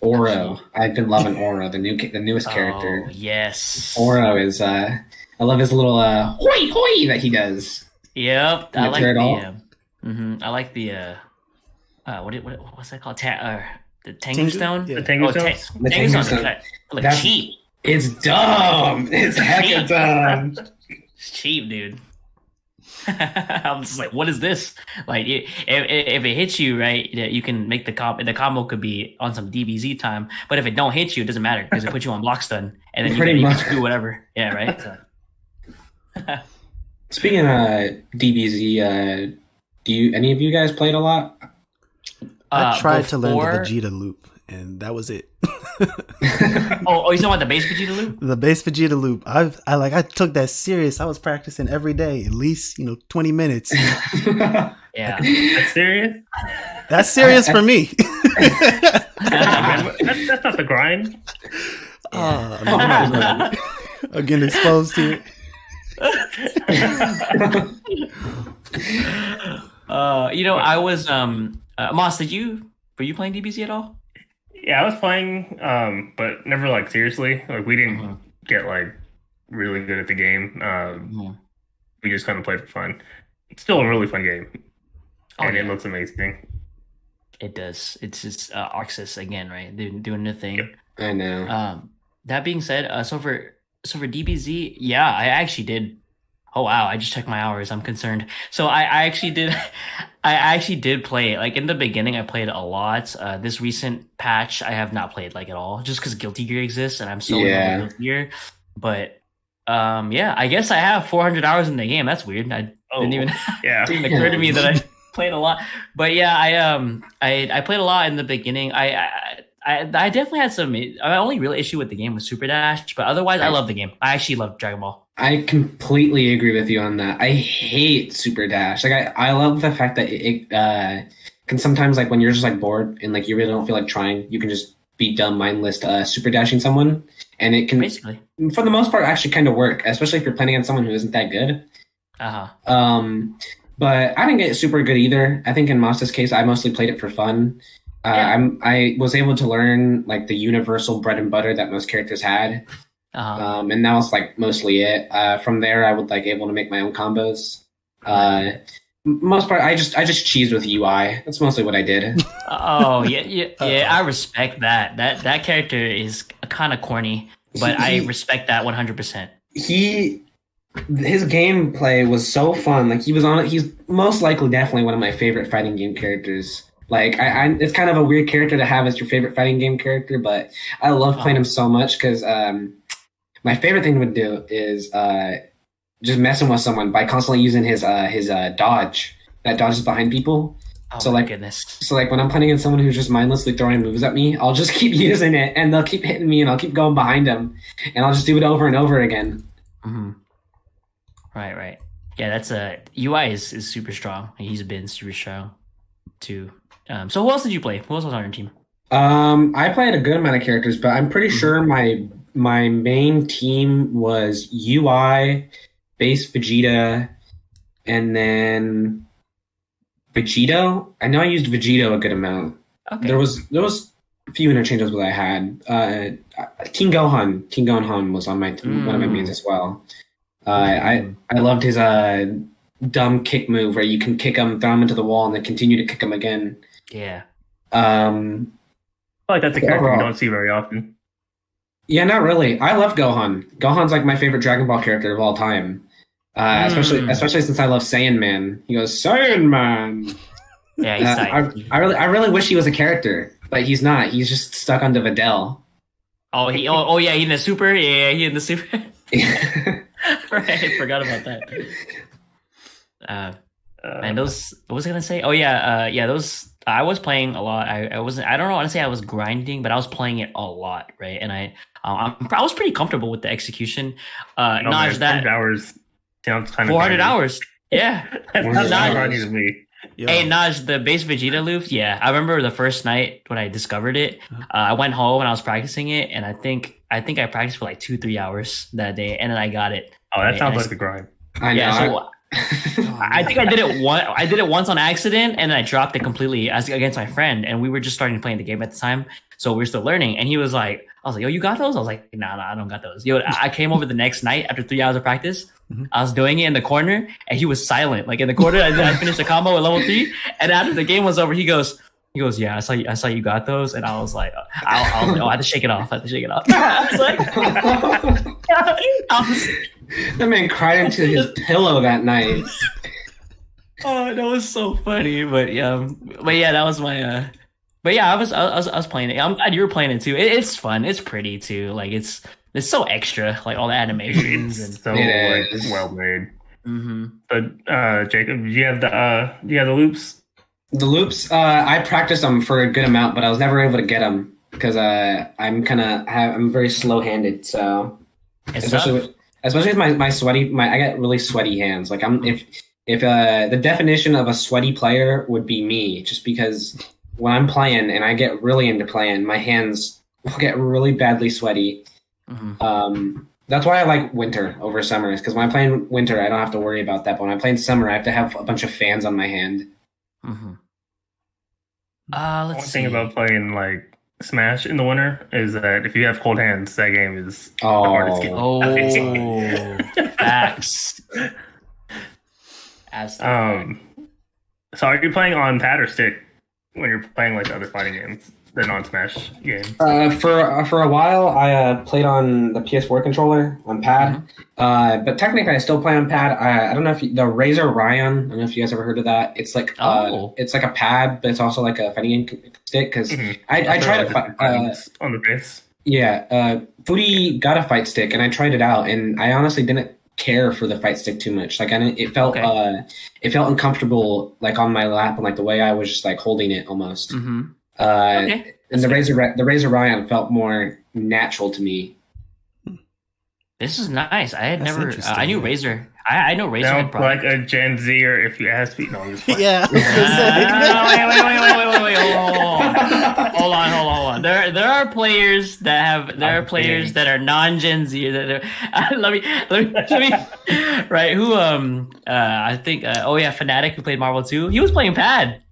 C: Oro, I've been loving Oro, the newest character.
A: Yes.
C: Oro is, I love his little hoi hoi that he does.
A: Yep. I like I like the, what's that called? The Tengu Stone?
D: Yeah. The Tengu Stone?
C: The Tengu Stone.
A: Like cheap.
C: It's dumb. It's hecka dumb.
A: It's cheap, dude. I'm just like, what is this? Like, if it hits you, right, you can make the combo. The combo could be on some DBZ time, but if it don't hit you, it doesn't matter because it puts you on block stun, and then you can do whatever. Yeah, right. So.
C: Speaking of DBZ, do any of you guys played a lot?
B: I tried to learn the Vegeta loop, and that was it.
A: you talking about the base Vegeta loop?
B: The base Vegeta loop. I took that serious. I was practicing every day, at least 20 minutes.
A: Yeah,
D: that's serious.
B: That's serious for me.
D: That's not the grind.
B: I'm getting exposed to it.
A: I was Mossta, were you playing DBZ at all?
D: Yeah, I was playing, but never like seriously. Like we didn't get like really good at the game. We just kind of played for fun. It's still a really fun game, and it looks amazing.
A: It does. It's just Arxis again, right? They're doing their thing.
C: Yep. I know.
A: That being said, so for DBZ, yeah, I actually did. Oh wow! I just checked my hours. I'm concerned. So I actually did. I actually did play. Like in the beginning, I played a lot. This recent patch, I have not played like at all, just because Guilty Gear exists, and I'm so in Guilty Gear. But I guess I have 400 hours in the game. That's weird. I didn't even didn't occur to me that I played a lot. But yeah, I played a lot in the beginning. I definitely had some. My only real issue with the game was Super Dash, but otherwise, I love the game. I actually love Dragon Ball.
C: I completely agree with you on that. I hate Super Dash. Like I love the fact that it can sometimes, like when you're just like bored and like you really don't feel like trying, you can just be dumb, mindless, super dashing someone, and it can
A: basically,
C: for the most part, actually kind of work, especially if you're playing against someone who isn't that good. But I didn't get super good either. I think in Mossta's case, I mostly played it for fun. I was able to learn like the universal bread and butter that most characters had. And that was like mostly it. From there, I would like able to make my own combos. Most part, I just cheesed with UI. That's mostly what I did.
A: I respect that. That character is kind of corny, but I respect that 100%.
C: His gameplay was so fun. Like he's most likely definitely one of my favorite fighting game characters. Like it's kind of a weird character to have as your favorite fighting game character, but I love playing him so much because my favorite thing to do is just messing with someone by constantly using his dodge that dodges behind people. So like when I'm playing against someone who's just mindlessly throwing moves at me, I'll just keep using it and they'll keep hitting me and I'll keep going behind them and I'll just do it over and over again.
A: Mm-hmm. Right. Yeah, that's UI is super strong. He's been super strong too. So who else did you play? Who else was on your team?
C: I played a good amount of characters, but I'm pretty sure my main team was UI, base Vegeta, and then Vegito. I know I used Vegito a good amount. Okay. There was a few interchanges that I had. King Gohan was on one of my mains as well. I loved his dumb kick move where you can kick him, throw him into the wall, and then continue to kick him again.
A: Yeah.
D: I feel like that's a character you don't see very often.
C: Yeah, not really. I love Gohan. Gohan's like my favorite Dragon Ball character of all time. Especially since I love Saiyan Man. He goes, Saiyan Man.
A: Yeah, he's
C: I really wish he was a character, but he's not. He's just stuck onto Videl.
A: He in the super? Yeah, he in the super. Right, forgot about that. And those, what was I gonna say? Oh yeah, yeah, those. I was playing a lot. I wasn't. I don't know. I want to say I was grinding, but I was playing it a lot, right? And I was pretty comfortable with the execution.
D: No, man,
A: Naj, that
D: 400 hours sounds kind of
A: 400 hours. Yeah.
D: That's
C: Where's
D: not
C: Naj?
D: grinding to me.
B: Yo.
A: Hey Naj, the base Vegeta loop. Yeah, I remember the first night when I discovered it. I went home and I was practicing it, and I think I practiced for like 2-3 hours that day, and then I got it.
D: Oh, that
A: Right,
D: sounds
A: and
D: like a grind.
C: I know.
A: Yeah, so I think I did it one. I did it once on accident, and then I dropped it completely against my friend. And we were just starting to play the game at the time, so we were still learning. And he was like, "I was like, yo, you got those?" I was like, "Nah, I don't got those." Yo, I came over the next night after 3 hours of practice. I was doing it in the corner, and he was silent, like in the corner. I finished the combo at level 3, and after the game was over, he goes, "Yeah, I saw you got those," and I was like, I had to shake it off. I was like,
C: That man cried into his pillow that night.
A: oh, that was so funny. But yeah, that was my. But yeah, I was playing it. I'm glad you were playing it too. It's fun. It's pretty too. Like it's so extra. Like all the animations and
D: So
C: It
D: like
C: is.
D: well made.
A: mm-hmm.
D: But Jacob, do you have the loops?
C: The loops, I practiced them for a good amount, but I was never able to get them because I'm very slow-handed. So especially with my sweaty, I get really sweaty hands. Like if the definition of a sweaty player would be me, just because when I'm playing and I get really into playing, my hands will get really badly sweaty.
A: Mm-hmm.
C: That's why I like winter over summer, because when I'm playing winter, I don't have to worry about that. But when I'm playing summer, I have to have a bunch of fans on my hand.
A: Mm-hmm.
D: One
A: Let's
D: thing
A: see.
D: about playing like Smash in the winter is that if you have cold hands, that game is the
C: Oh.
D: hardest game.
A: Oh, facts. Absolutely.
D: So are you playing on pad or stick when you're playing like the other fighting games, the non-Smash games?
C: For a while, I played on the PS4 controller on pad, but technically I still play on pad. I don't know if the Razer Ryan. I don't know if you guys ever heard of that. It's like it's like a pad, but it's also like a fighting game stick. Because I tried to
D: on the base.
C: Yeah, Foodie got a fight stick, and I tried it out, and I honestly didn't care for the fight stick too much. Like it felt uncomfortable, like on my lap, and like the way I was just like holding it almost.
A: Mm-hmm.
C: And the Razer Ryan felt more natural to me.
A: This is nice. I had
B: That's
A: never.
B: interesting,
A: I knew
B: yeah.
A: Razer. I know Razer.
D: Now,
A: had products.
D: like a Gen Zer, if you ask me, no, I'm just playing.
B: Yeah.
A: Wait. Hold on. There are players that have. There are players that are non-Gen Z. That are, let me. Right? Who? I think. Fnatic, who played Marvel 2. He was playing pad.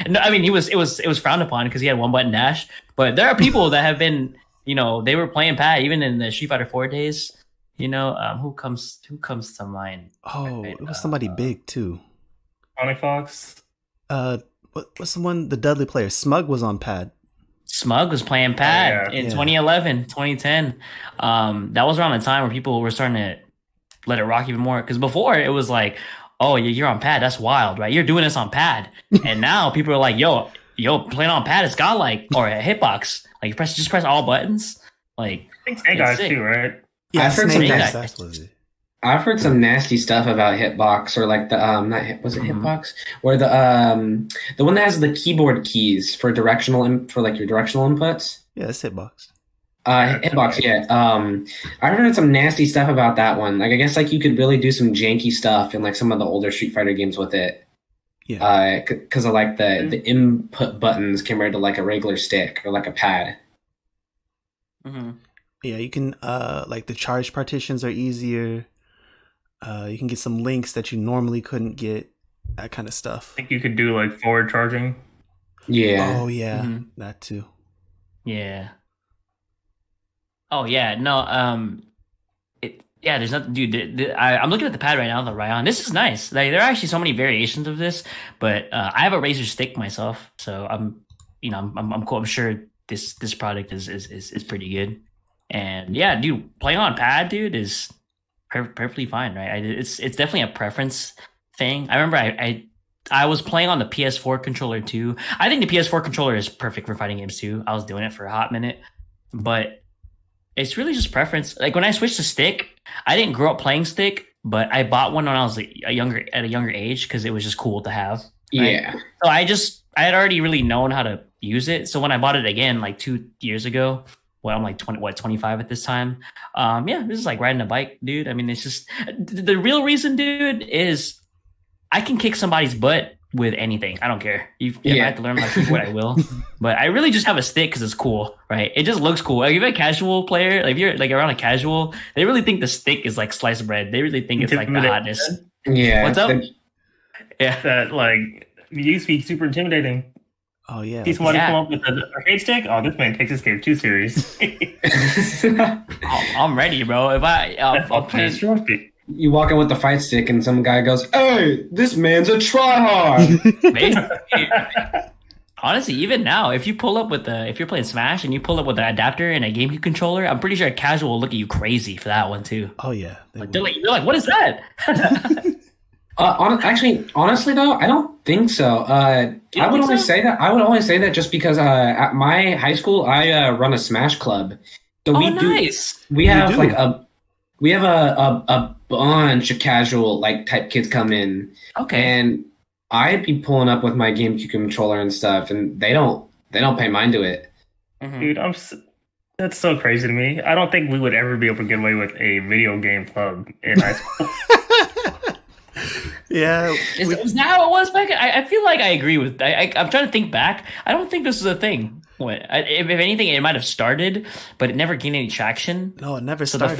A: No, I mean it was frowned upon because he had one button dash. But there are people that have been. They were playing pad even in the Street Fighter 4 days. Who comes to mind?
B: Oh, it was somebody big too.
D: Sonic Fox.
B: What's the one? The Dudley player. Smug was on pad.
A: Smug was playing pad in 2011, 2010. That was around the time where people were starting to let it rock even more. Because before it was like, oh, you're on pad. That's wild, right? You're doing this on pad. And now people are like, yo, playing on pad is godlike, or a hitbox. Like just press all buttons. Like
D: I think Snake Eyes too, right?
B: Yeah,
C: I've heard
B: Snake
C: some
B: Eyes,
A: nice-
B: that was it.
C: I've heard some nasty stuff about Hitbox, or like the was it Hitbox, or the one that has the keyboard keys for for like your directional inputs.
B: Yeah, it's Hitbox.
C: Hitbox, yeah. I've heard some nasty stuff about that one. Like I guess like you could really do some janky stuff in like some of the older Street Fighter games with it.
B: Yeah.
C: Because of like the input buttons compared to like a regular stick or like a pad.
A: Mm-hmm.
B: Yeah, you can like the charge partitions are easier. You can get some links that you normally couldn't get, that kind of stuff.
D: I think you could do like forward charging.
C: Yeah.
B: Oh yeah,
A: Mhm.
B: that too.
A: Yeah. Oh yeah, no. There's nothing, dude. I'm looking at the pad right now, the Ryan. This is nice. Like there are actually so many variations of this, but I have a Razer stick myself, so I'm cool. I'm sure this product is pretty good. And yeah, dude, playing on pad, dude, is perfectly fine, right? It's definitely a preference thing. I remember I was playing on the PS4 controller too. I think the PS4 controller is perfect for fighting games too. I was doing it for a hot minute, but it's really just preference. Like when I switched to stick, I didn't grow up playing stick, but I bought one when I was at a younger age because it was just cool to have. Right?
C: Yeah.
A: So I had already really known how to use it. So when I bought it again, like 2 years ago, well, I'm like 25 at this time. Yeah, this is like riding a bike, dude. I mean, it's just the real reason, dude, is I can kick somebody's butt with anything. I don't care. If I have to learn my keyboard, I will. But I really just have a stick because it's cool, right? It just looks cool. Like if you're a casual player, like if you're like around a casual, they really think the stick is like sliced bread. They really think it's like the hotness.
C: Yeah.
A: What's up?
D: Yeah, that like used to be super intimidating.
B: Oh yeah.
D: See somebody come up with an arcade stick? Oh, this man takes this game too serious.
A: I'm ready, bro. If I'll play
D: trophy.
C: You walk in with the fight stick and some guy goes, "Hey, this man's a tryhard."
A: Honestly, even now, if you're playing Smash and you pull up with an adapter and a GameCube controller, I'm pretty sure a casual will look at you crazy for that one too.
B: Oh yeah.
A: They're like, what is that?
C: Honestly though, I don't think so. I would only say that just because at my high school I run a Smash club. So
A: nice.
C: We have a bunch of casual like type kids come in.
A: Okay.
C: And I'd be pulling up with my GameCube controller and stuff, and they don't pay mind to it.
A: Mm-hmm.
D: Dude, that's so crazy to me. I don't think we would ever be able to get away with a video game club in high school.
B: Yeah.
A: Is that how it was back? I feel like I agree with. I'm trying to think back. I don't think this is a thing. If anything, it might have started, but it never gained any traction.
B: No, it never started.
A: So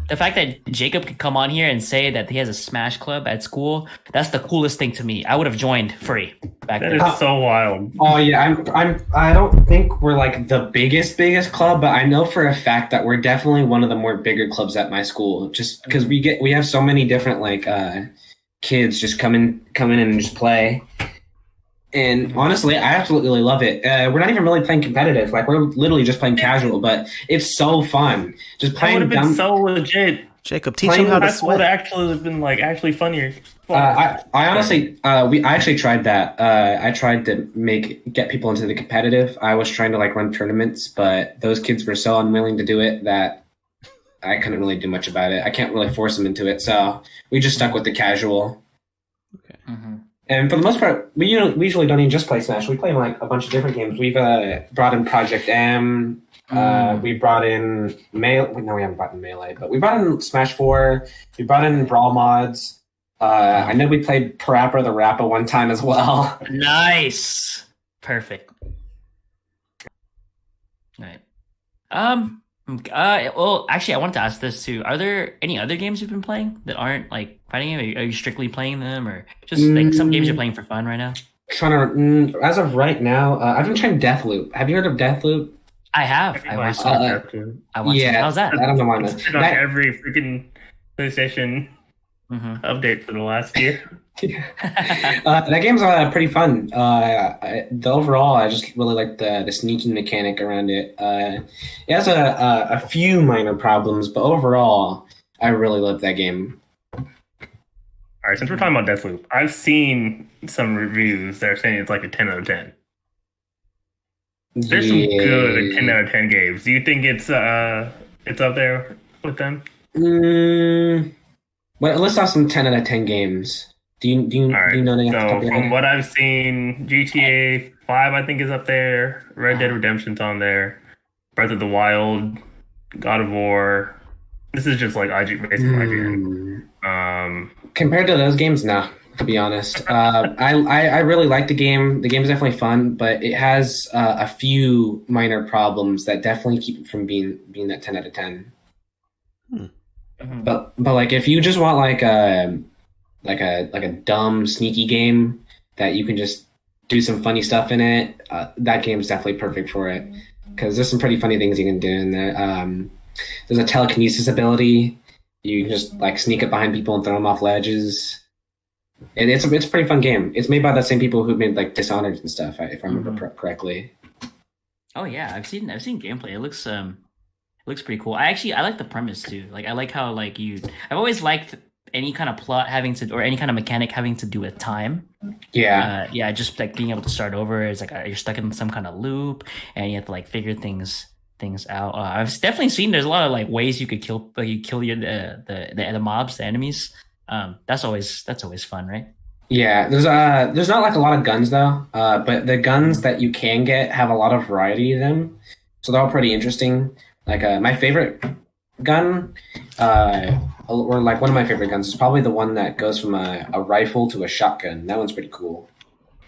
A: the fact that Jacob could come on here and say that he has a Smash club at school, that's the coolest thing to me. I would have joined free back then.
D: That is so wild.
C: Oh yeah, I don't think we're like the biggest club, but I know for a fact that we're definitely one of the more bigger clubs at my school. Just because we have so many different like kids just come in and just play. And honestly, I absolutely love it. We're not even really playing competitive. Like we're literally just playing casual, but it's so fun. Just playing.
D: That would have been so legit.
B: Jacob, teach him how to sweat.
D: Would actually have been like actually funnier.
C: I honestly, I actually tried that. I tried to get people into the competitive. I was trying to like run tournaments, but those kids were so unwilling to do it that I couldn't really do much about it. I can't really force them into it, so we just stuck with the casual.
B: Okay.
A: Mm-hmm.
C: And for the most part, we usually don't even just play Smash. We play like a bunch of different games. We've brought in Project M. We brought in Melee. No, we haven't brought in Melee, but we brought in Smash 4. We brought in Brawl mods. I know we played Parappa the Rappa one time as well.
A: Nice. Perfect. All right. Well, actually, I wanted to ask this too. Are there any other games you've been playing that aren't like fighting game? Are you strictly playing them, or just like some games you're playing for fun right now?
C: As of right now, I've been trying Deathloop. Have you heard of Deathloop?
A: I have. I watched
C: yeah.
A: How's that?
C: I don't know why.
D: It's been on every freaking PlayStation update for the last year.
C: That game's pretty fun. Overall, I just really like the sneaking mechanic around it. It has a few minor problems, but overall, I really love that game.
D: All right, since we're talking about Deathloop, I've seen some reviews that are saying it's like a 10 out of 10. There's some good 10 out of 10 games. Do you think it's up there with them?
C: Well, let's have some 10 out of 10 games. Do you know the
D: So from what I've seen, GTA 5 I think is up there. Red Dead Redemption's on there. Breath of the Wild, God of War. This is just like basically IGN.
C: Compared to those games, nah. To be honest, I really like the game. The game is definitely fun, but it has a few minor problems that definitely keep it from being that 10 out of 10. But like if you just want like a dumb sneaky game that you can just do some funny stuff in it, that game's definitely perfect for it because there's some pretty funny things you can do in there. There's a telekinesis ability. You can just like sneak up behind people and throw them off ledges. And it's a pretty fun game. It's made by the same people who made like Dishonored and stuff, if I remember correctly. Oh
A: yeah, I've seen gameplay. It looks pretty cool. I like the premise too. Like I like how like I've always liked any kind of plot having to or any kind of mechanic having to do with time. Just like being able to start over. It's like you're stuck in some kind of loop and you have to like figure things things out. I've definitely seen there's a lot of like ways you could kill your the mobs, the enemies. That's always fun, right?
C: Yeah, there's not like a lot of guns though, but the guns that you can get have a lot of variety in them, so they're all pretty interesting. Like my favorite gun, or like one of my favorite guns is probably the one that goes from a rifle to a shotgun. That one's pretty cool.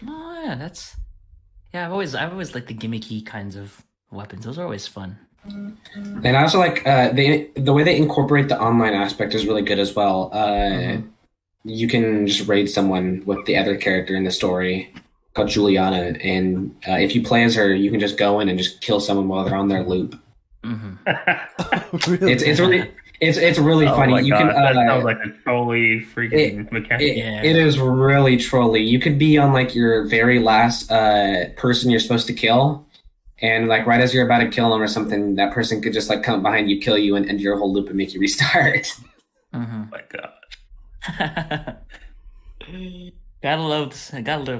A: Oh yeah, I've always liked the gimmicky kinds of weapons. Those are always fun.
C: And I also like the way they incorporate the online aspect is really good as well. You can just raid someone with the other character in the story called Juliana, and if you play as her, you can just go in and just kill someone while they're on their loop.
B: Really?
C: It's really funny.
D: My
C: You
D: God,
C: can
D: that sounds like a trolly freaking mechanic.
C: it is really trolly. You could be on like your very last person you're supposed to kill, and like right as you're about to kill them or something, that person could just like come behind you, kill you, and end your whole loop and make you restart.
D: Oh my God.
A: gotta love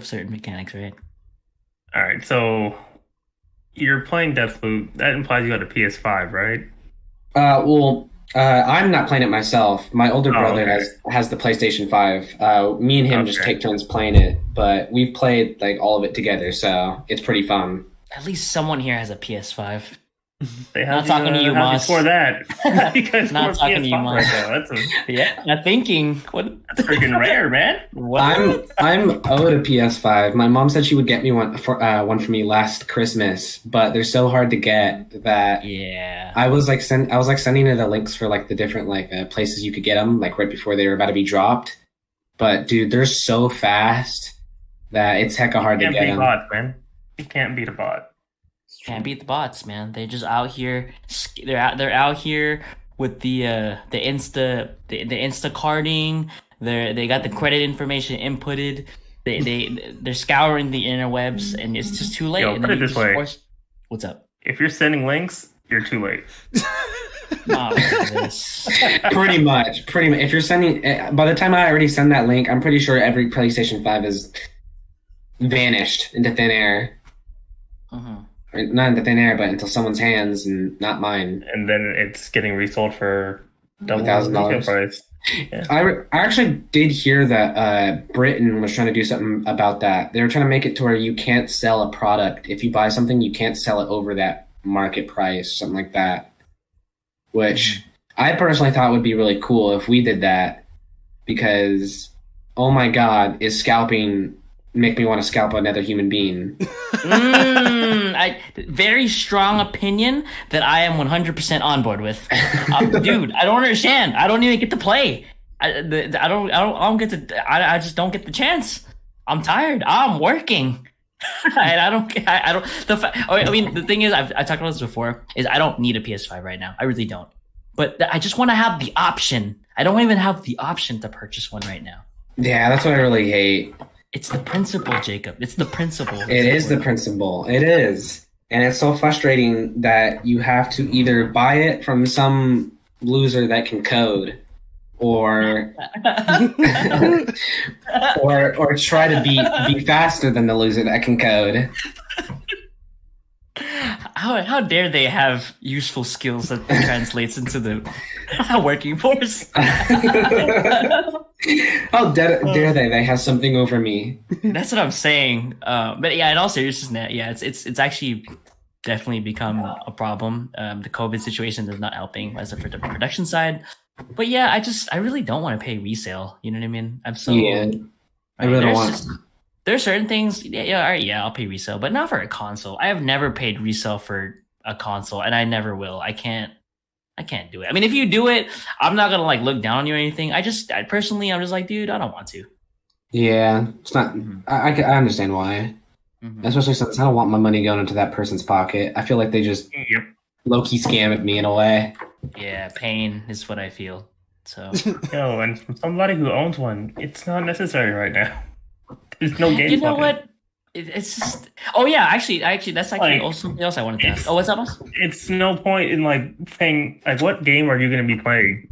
A: certain mechanics, right?
D: All right, so you're playing Deathloop. That implies you got a PS5, right?
C: I'm not playing it myself. My older brother
D: okay.
C: has the PlayStation 5. Me and him just take turns playing it, but we've played like all of it together, so it's pretty fun.
A: At least someone here has a PS5.
D: They
A: Not talking to you,
D: how'd
A: Moss.
D: score that. You guys
A: Not
D: scored
A: talking to you,
D: PS5
A: Moss.
D: right now.
A: Yeah, not thinking. What?
D: That's freaking rare, man.
C: I'm owed a PS5. My mom said she would get me one for me last Christmas, but they're so hard to get that
A: Yeah.
C: I was sending her the links for like the different like places you could get them like right before they were about to be dropped. But dude, they're so fast that it's hecka hard to
D: You
C: get
D: can't beat
C: them.
D: bots, man. You can't beat a bot.
A: Can't beat the bots, man. They're just out here. They're out here with the Insta carding. They got the credit information inputted. They're scouring the interwebs, and it's just too late.
D: Yo,
A: and
D: put
A: then
D: it
A: you
D: this
A: just
D: way.
A: What's up?
D: If you're sending links, you're too late.
A: Oh, this.
C: Pretty much. If you're sending, by the time I already send that link, I'm pretty sure every PlayStation 5 is vanished into thin air. Or not into thin air, but into someone's hands and not mine.
D: And then it's getting resold for double the
C: $1,000.
D: retail price. Yeah.
C: I actually did hear that Britain was trying to do something about that. They were trying to make it to where you can't sell a product. If you buy something, you can't sell it over that market price, something like that. Which I personally thought would be really cool if we did that, because, oh my God, is scalping make me want to scalp another human being?
A: Very strong opinion that I am 100% on board with. Dude, I don't understand. I don't even get to play. I just don't get the chance. I'm tired. I'm working. And the thing is, I talked about this before, is I don't need a PS5 right now. I really don't. But I just want to have the option. I don't even have the option to purchase one right now.
C: Yeah, that's what I really hate.
A: It's the principle, Jacob. It's the principle.
C: It is the principle. It is. And it's so frustrating that you have to either buy it from some loser that can code, or or try to be faster than the loser that can code.
A: How dare they have useful skills that translates into the working force?
C: How dare they? They have something over me.
A: That's what I'm saying. But yeah, in all seriousness, yeah, it's actually definitely become a problem. The COVID situation is not helping as for the production side. But yeah, I really don't want to pay resale. You know what I mean? I really don't want. There's certain things. Yeah, all right, yeah, I'll pay resale, but not for a console. I have never paid resale for a console, and I never will. I can't do it. I mean, if you do it, I'm not gonna like look down on you or anything. I'm just like, dude, I don't want to.
C: Yeah, it's not. I understand why, especially since I don't want my money going into that person's pocket. I feel like they just low key scammed me in a way.
A: Yeah, pain is what I feel. So,
D: yo, and from somebody who owns one, it's not necessary right now. There's no game.
A: You know what? It's just. Oh yeah, actually, that's actually also something else I wanted to ask. Oh, what's up, Moss?
D: It's no point in like paying. Like, what game are you going to be playing?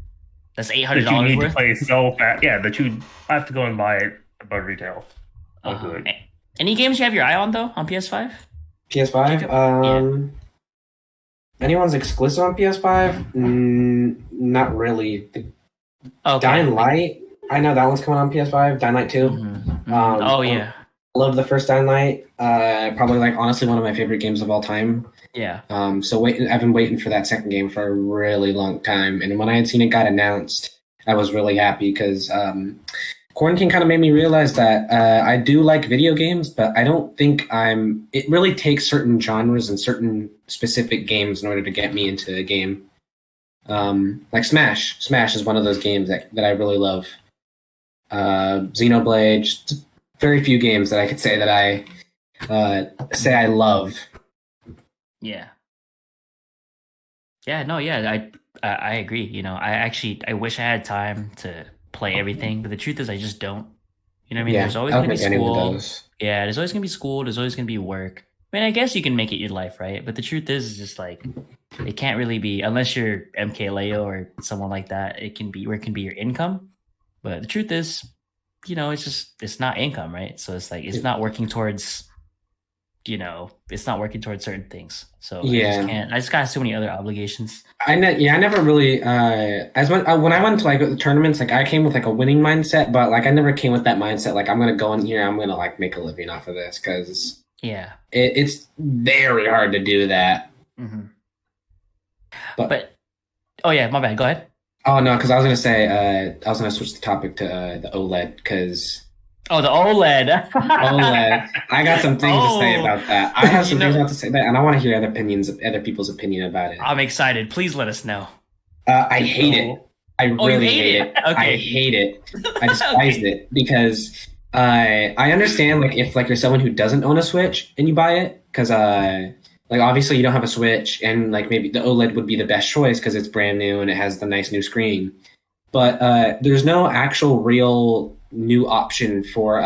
A: That's $800
D: that you need
A: worth?
D: to play so fast. Yeah, that you have to go and buy it above retail.
A: Any games you have your eye on though on PS5?
C: PS5. Anyone's exclusive on PS5? Not really.
A: Okay.
C: Dying Light. I know that one's coming on PS5. Dying Light 2.
A: Oh yeah.
C: Love the first Dying Light. Probably like honestly one of my favorite games of all time.
A: Yeah.
C: So I've been waiting for that second game for a really long time, and when I had seen it got announced, I was really happy because quarantine kind of made me realize that I do like video games, but I don't think it really takes certain genres and certain specific games in order to get me into a game. Like Smash. Smash is one of those games that I really love. Xenoblade, just very few games that I could say that I say I love.
A: Yeah. Yeah, no, yeah, I agree. You know, I wish I had time to play everything, but the truth is I just don't. You know what I mean?
C: Yeah,
A: There's always
C: I
A: gonna
C: don't
A: be
C: think anyone
A: school.
C: does.
A: Yeah, there's always gonna be school, there's always gonna be work. I mean, I guess you can make it your life, right? But the truth is just like it can't really be unless you're MKLeo or someone like that, it can be your income. But the truth is, you know, it's not income, right? So it's like it's not working towards it's not working towards certain things. So I just got so many other obligations.
C: I never really when I went to like the tournaments, like I came with like a winning mindset, but like I never came with that mindset like I'm gonna go in here, I'm gonna like make a living off of this because it's very hard to do that.
A: Mm-hmm. But oh yeah, my bad. Go ahead.
C: Oh no, because I was gonna switch the topic to the OLED because.
A: Oh, the OLED.
C: OLED. I got some things to say about that. I have some things about to say that, and I want to hear other people's opinion about it.
A: I'm excited. Please let us know.
C: I hate it. I really hate it.
A: Okay.
C: I hate it. I despise it because I understand like if like you're someone who doesn't own a Switch and you buy it because like obviously you don't have a Switch and like maybe the OLED would be the best choice because it's brand new and it has the nice new screen. But there's no actual real new option for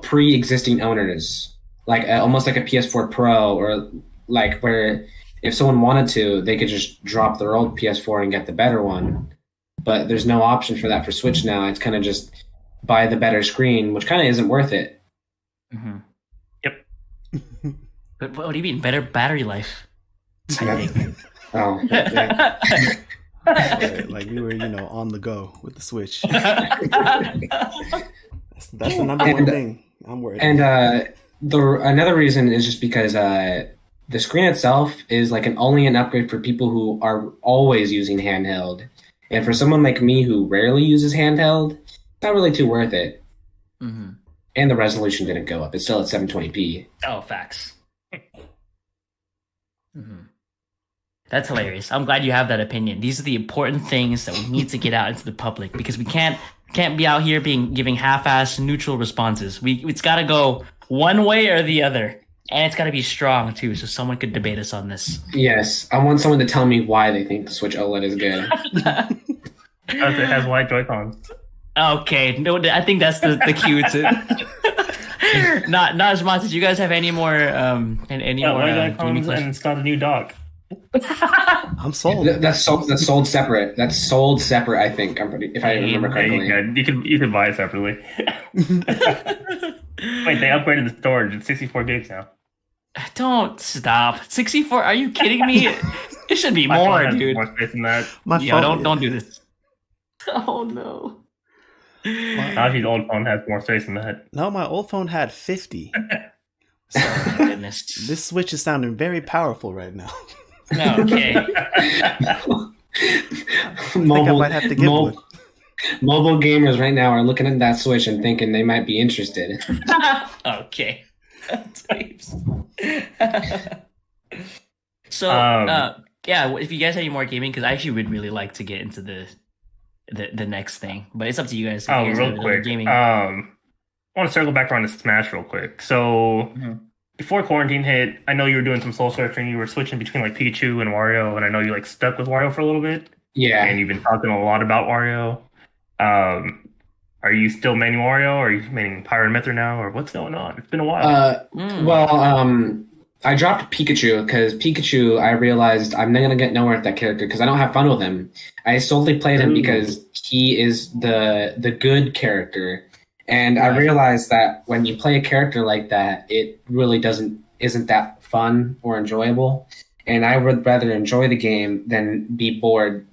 C: pre-existing owners, like almost like a PS4 Pro, or like where if someone wanted to, they could just drop their old PS4 and get the better one. But there's no option for that for Switch now. It's kind of just buy the better screen, which kind of isn't worth it.
A: Mm-hmm. Yep. But what do you mean better battery life? I think.
C: Oh. Yeah.
B: Like we were, on the go with the Switch. That's the number one thing I'm worried about.
C: And another reason is just because the screen itself is like only an upgrade for people who are always using handheld. And for someone like me who rarely uses handheld, it's not really too worth it.
A: Mm-hmm.
C: And the resolution didn't go up. It's still at 720p.
A: Oh, facts. Mm-hmm. That's hilarious. I'm glad you have that opinion. These are the important things that we need to get out into the public because we can't be out here giving half-ass neutral responses. It's got to go one way or the other, and it's got to be strong too. So someone could debate us on this.
C: Yes, I want someone to tell me why they think the Switch OLED is good.
D: Because it has white Joy-Cons.
A: Okay, no, I think that's the cue to. Not as much. Did you guys have any more?
D: White Joy-Cons, and it's got a new dock.
B: I'm sold.
C: That's sold separate. That's sold separate. I think if I remember correctly.
D: You could buy it separately. Wait, they upgraded the storage. It's 64 gigs now.
A: Don't stop. 64? Are you kidding me? It should be more, dude.
D: More space than that.
A: Don't do this. Oh no.
D: Naji's old phone has more space than that.
B: No, my old phone had 50.
A: So, goodness.
B: This Switch is sounding very powerful right now.
A: Okay.
B: I think I might have to get one.
C: Mobile gamers right now are looking at that Switch and thinking they might be interested.
A: Okay. So, if you guys have any more gaming, because I actually would really like to get into the next thing, but it's up to you guys.
D: Real quick.
A: Gaming.
D: I want to circle back around to Smash real quick. So, before quarantine hit, I know you were doing some soul searching. You were switching between like Pikachu and Wario, and I know you like stuck with Wario for a little bit.
C: Yeah.
D: And you've been talking a lot about Wario. Are you still maining Wario, or are you maining Pyro Mythra now, or what's going on? It's been a while.
C: I dropped Pikachu because Pikachu, I realized I'm not going to get nowhere with that character because I don't have fun with him. I solely played him because he is the good character. And I realized that when you play a character like that, it really isn't that fun or enjoyable, and I would rather enjoy the game than be bored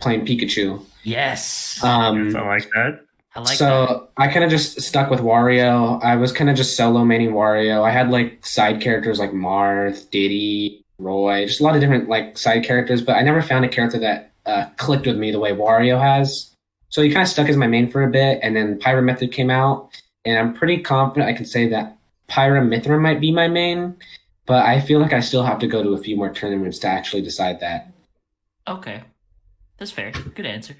C: playing Pikachu.
A: Yes.
D: I like that.
A: I like
C: So
A: that.
C: I kind of just stuck with Wario. I was kind of just solo maining Wario. I had like side characters like Marth, Diddy, Roy, just a lot of different like side characters, but I never found a character that clicked with me the way Wario has. So he kind of stuck as my main for a bit, and then Pyramithra came out, and I'm pretty confident I can say that Pyramithra might be my main, but I feel like I still have to go to a few more tournaments to actually decide that.
A: Okay. That's fair. Good answer.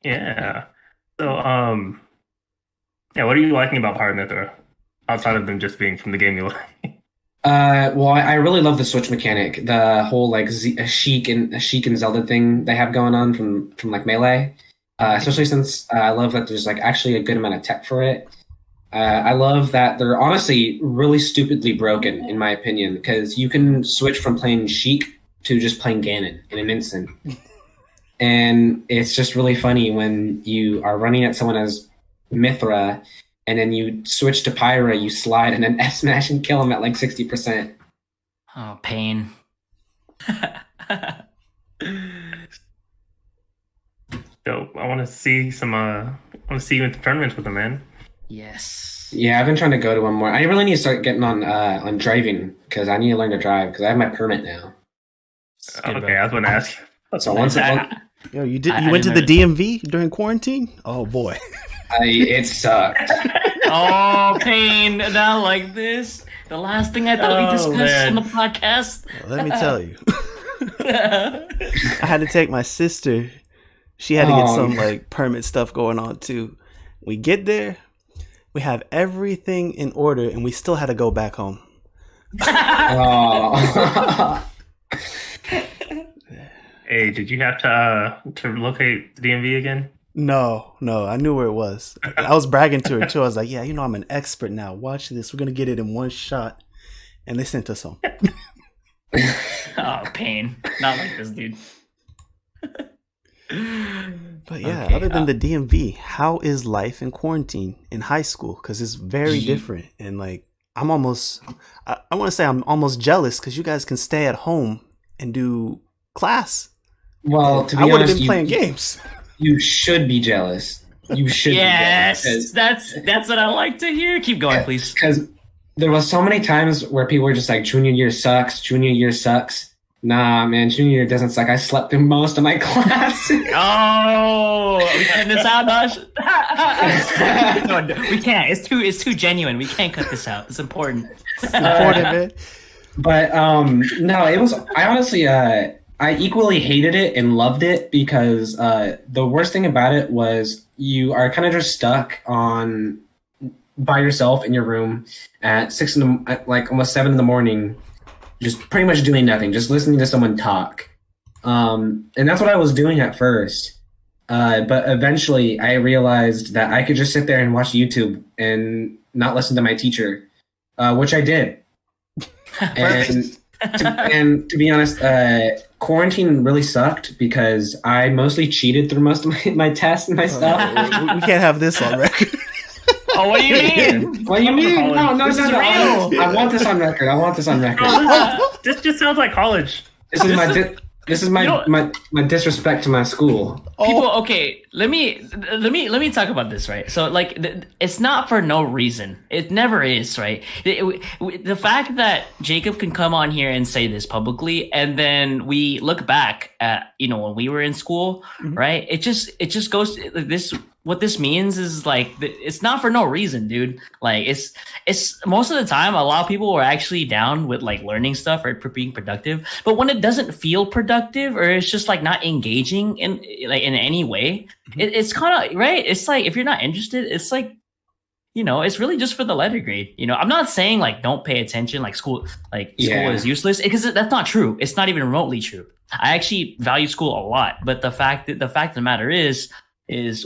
D: Yeah. So, yeah, what are you liking about Pyramithra outside of them just being from the game you like?
C: Well, I really love the switch mechanic, the whole like Sheik and Zelda thing they have going on from like Melee. Especially since I love that there's like actually a good amount of tech for it. I love that they're honestly really stupidly broken, in my opinion, because you can switch from playing Sheik to just playing Ganon in an instant. And it's just really funny when you are running at someone as Mithra, and then you switch to Pyra, you slide, and then F smash and kill him at like 60%.
A: Oh, pain.
D: So I want to see some. I want to see you in the tournaments with them, man.
A: Yes.
C: Yeah, I've been trying to go to one more. I really need to start getting on driving because I need to learn to drive because I have my permit now.
A: Good,
D: Okay, I was going to ask you.
C: So once
B: Yo, you went to the DMV during quarantine? Oh boy.
C: it sucked.
A: Oh, pain. Not like this. The last thing I thought we discussed on the podcast.
B: Well, let me tell you. I had to take my sister. She had to get some like permit stuff going on too. We get there, we have everything in order, and we still had to go back home.
D: Hey, did you have to locate the DMV again?
B: No, I knew where it was. I was bragging to her too. I was like, "Yeah, you know, I'm an expert now. Watch this. We're gonna get it in one shot." And they sent us home.
A: Oh, pain. Not like this, dude.
B: But yeah,
A: Okay,
B: other than the DMV, how is life in quarantine in high school? Because it's very different. And like, I want to say I'm almost jealous because you guys can stay at home and do class.
C: Well, to be
B: I would have
C: honest,
B: been playing games.
C: You should be jealous. You should
A: yes,
C: be jealous.
A: that's what I like to hear. Keep going, please.
C: Because there was so many times where people were just like, junior year sucks. Nah, man, junior year doesn't suck. I slept through most of my class.
A: Oh, we cutting this out, Nosh? No, we can't. It's too genuine. We can't cut this out. It's important.
B: It's important, man.
C: But no, it was. I honestly, I equally hated it and loved it because the worst thing about it was you are kind of just stuck by yourself in your room at like almost 7 a.m, just pretty much doing nothing, just listening to someone talk. And that's what I was doing at first. But eventually I realized that I could just sit there and watch YouTube and not listen to my teacher, which I did. And to be honest, quarantine really sucked because I mostly cheated through most of my tests and my stuff.
B: We can't have this on record.
A: Oh, what do you mean?
C: What do you mean? No.
A: This is real.
C: I want this on record.
D: This just sounds like college.
C: This is my disrespect to my school.
A: People, okay, let me talk about this, right? So, like, it's not for no reason. It never is, right? The fact that Jacob can come on here and say this publicly, and then we look back at, when we were in school, right? It just goes like this. What this means is like it's not for no reason, dude. Like it's most of the time a lot of people are actually down with like learning stuff or being productive, but when it doesn't feel productive or it's just like not engaging in any way, it's kind of right. It's like if you're not interested, it's like it's really just for the letter grade. I'm not saying like don't pay attention, like school is useless, because that's not true. It's not even remotely true. I actually value school a lot, but the fact of the matter is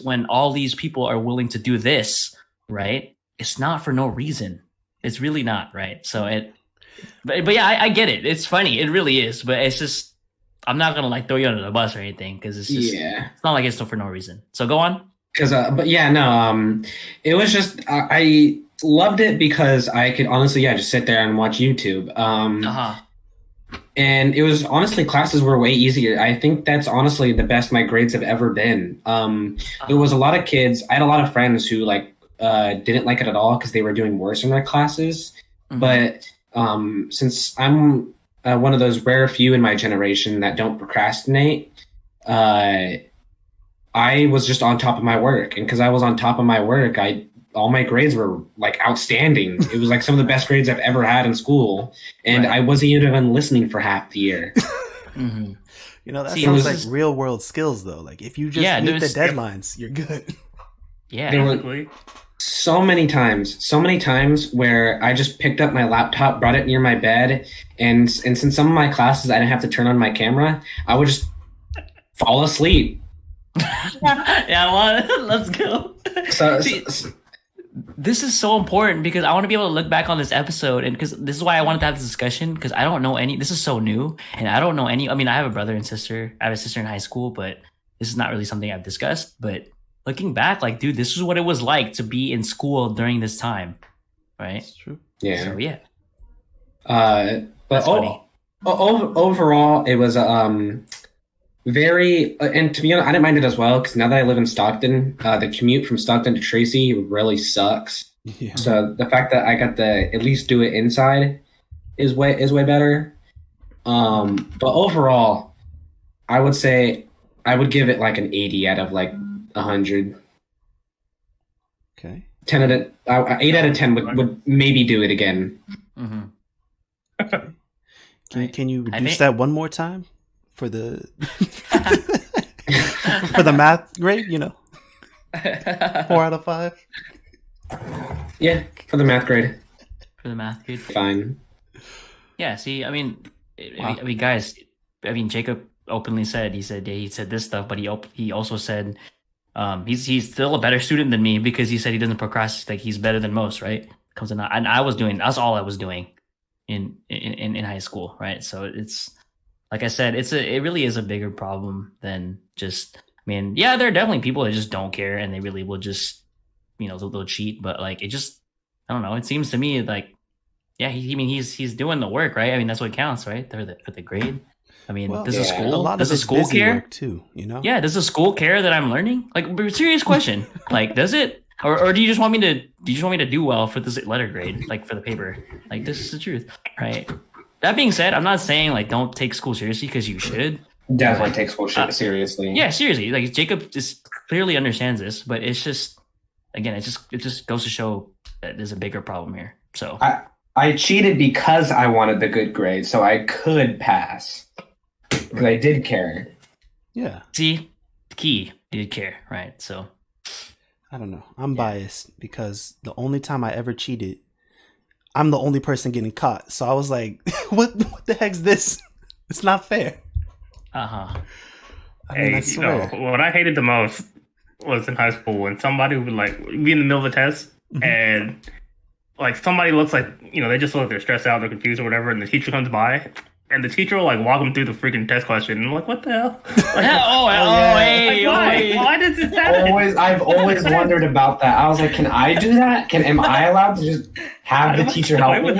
A: when all these people are willing to do this, right? It's not for no reason. It's really not, right? So but yeah, I get it. It's funny. It really is. But it's just, I'm not going to like throw you under the bus or anything because it's just, it's not like it's for no reason. So go on.
C: But yeah, no, it was just, I loved it because I could honestly, just sit there and watch YouTube. And it was honestly, classes were way easier. I think that's honestly the best my grades have ever been. There was a lot of kids. I had a lot of friends who didn't like it at all because they were doing worse in their classes. But since I'm one of those rare few in my generation that don't procrastinate, I was just on top of my work. And because I was on top of my work, all my grades were like outstanding. It was like some of the best grades I've ever had in school. And I wasn't even listening for half the year.
B: You know, that sounds like real world skills though. Like if you just meet the deadlines, you're good.
A: Yeah,
C: there were so many times where I just picked up my laptop, brought it near my bed, and since some of my classes I didn't have to turn on my camera, I would just fall asleep.
A: Let's go. This is so important because I want to be able to look back on this episode, and because this is why I wanted to have this discussion, because I don't know any. This is so new, and I don't know any. I mean, I have a brother and sister. I have a sister in high school, but this is not really something I've discussed. But looking back, like, dude, this is what it was like to be in school during this time, right?
B: That's true.
C: Yeah.
A: So yeah.
C: But overall, it was very, and to be honest, I didn't mind it as well because now that I live in Stockton, the commute from Stockton to Tracy really sucks. Yeah. So the fact that I got to at least do it inside is way better. But overall, I would say I would give it like an 80 out of like 100.
B: Okay.
C: 8 out of 10 would maybe do it again.
B: Can you reduce that one more time for the for the math grade? 4 out of 5.
C: Yeah, for the math grade.
A: For the math grade,
C: fine.
A: Yeah. See, I mean, guys. I mean, Jacob openly said he said this stuff, but he also said he's still a better student than me because he said he doesn't procrastinate. Like he's better than most, right? And that's all I was doing in high school, right? So it's like I said, it really is a bigger problem than just. I mean, yeah, there are definitely people that just don't care and they really will just, they'll cheat. But like, it just, I don't know. It seems to me like, yeah, he's doing the work, right? I mean, that's what counts, right? For the grade. I mean, does the school care
B: too?
A: Yeah, does the school care that I'm learning? Like, serious question. Like, does it, or do you just want me to do well for this letter grade, like for the paper? Like, this is the truth, right? That being said, I'm not saying like don't take school seriously because you should.
C: Definitely take school seriously.
A: Yeah, seriously. Like Jacob just clearly understands this, but it's just, again, it just goes to show that there's a bigger problem here. So
C: I cheated because I wanted the good grade, so I could pass. Because I did care.
B: Yeah.
A: See, the key, you did care, right? So
B: I don't know. I'm biased because the only time I ever cheated, I'm the only person getting caught. So I was like, what the heck's this? It's not fair.
A: I
B: mean, I
D: what I hated the most was in high school when somebody would like be in the middle of a test and like somebody looks like, they just look like they're stressed out, they're confused or whatever, and the teacher comes by and the teacher will like walk them through the freaking test question and I'm like, what the hell? Like, why does this happen?
C: I've always wondered about that. I was like, can I do that? Am I allowed to just have the teacher help me?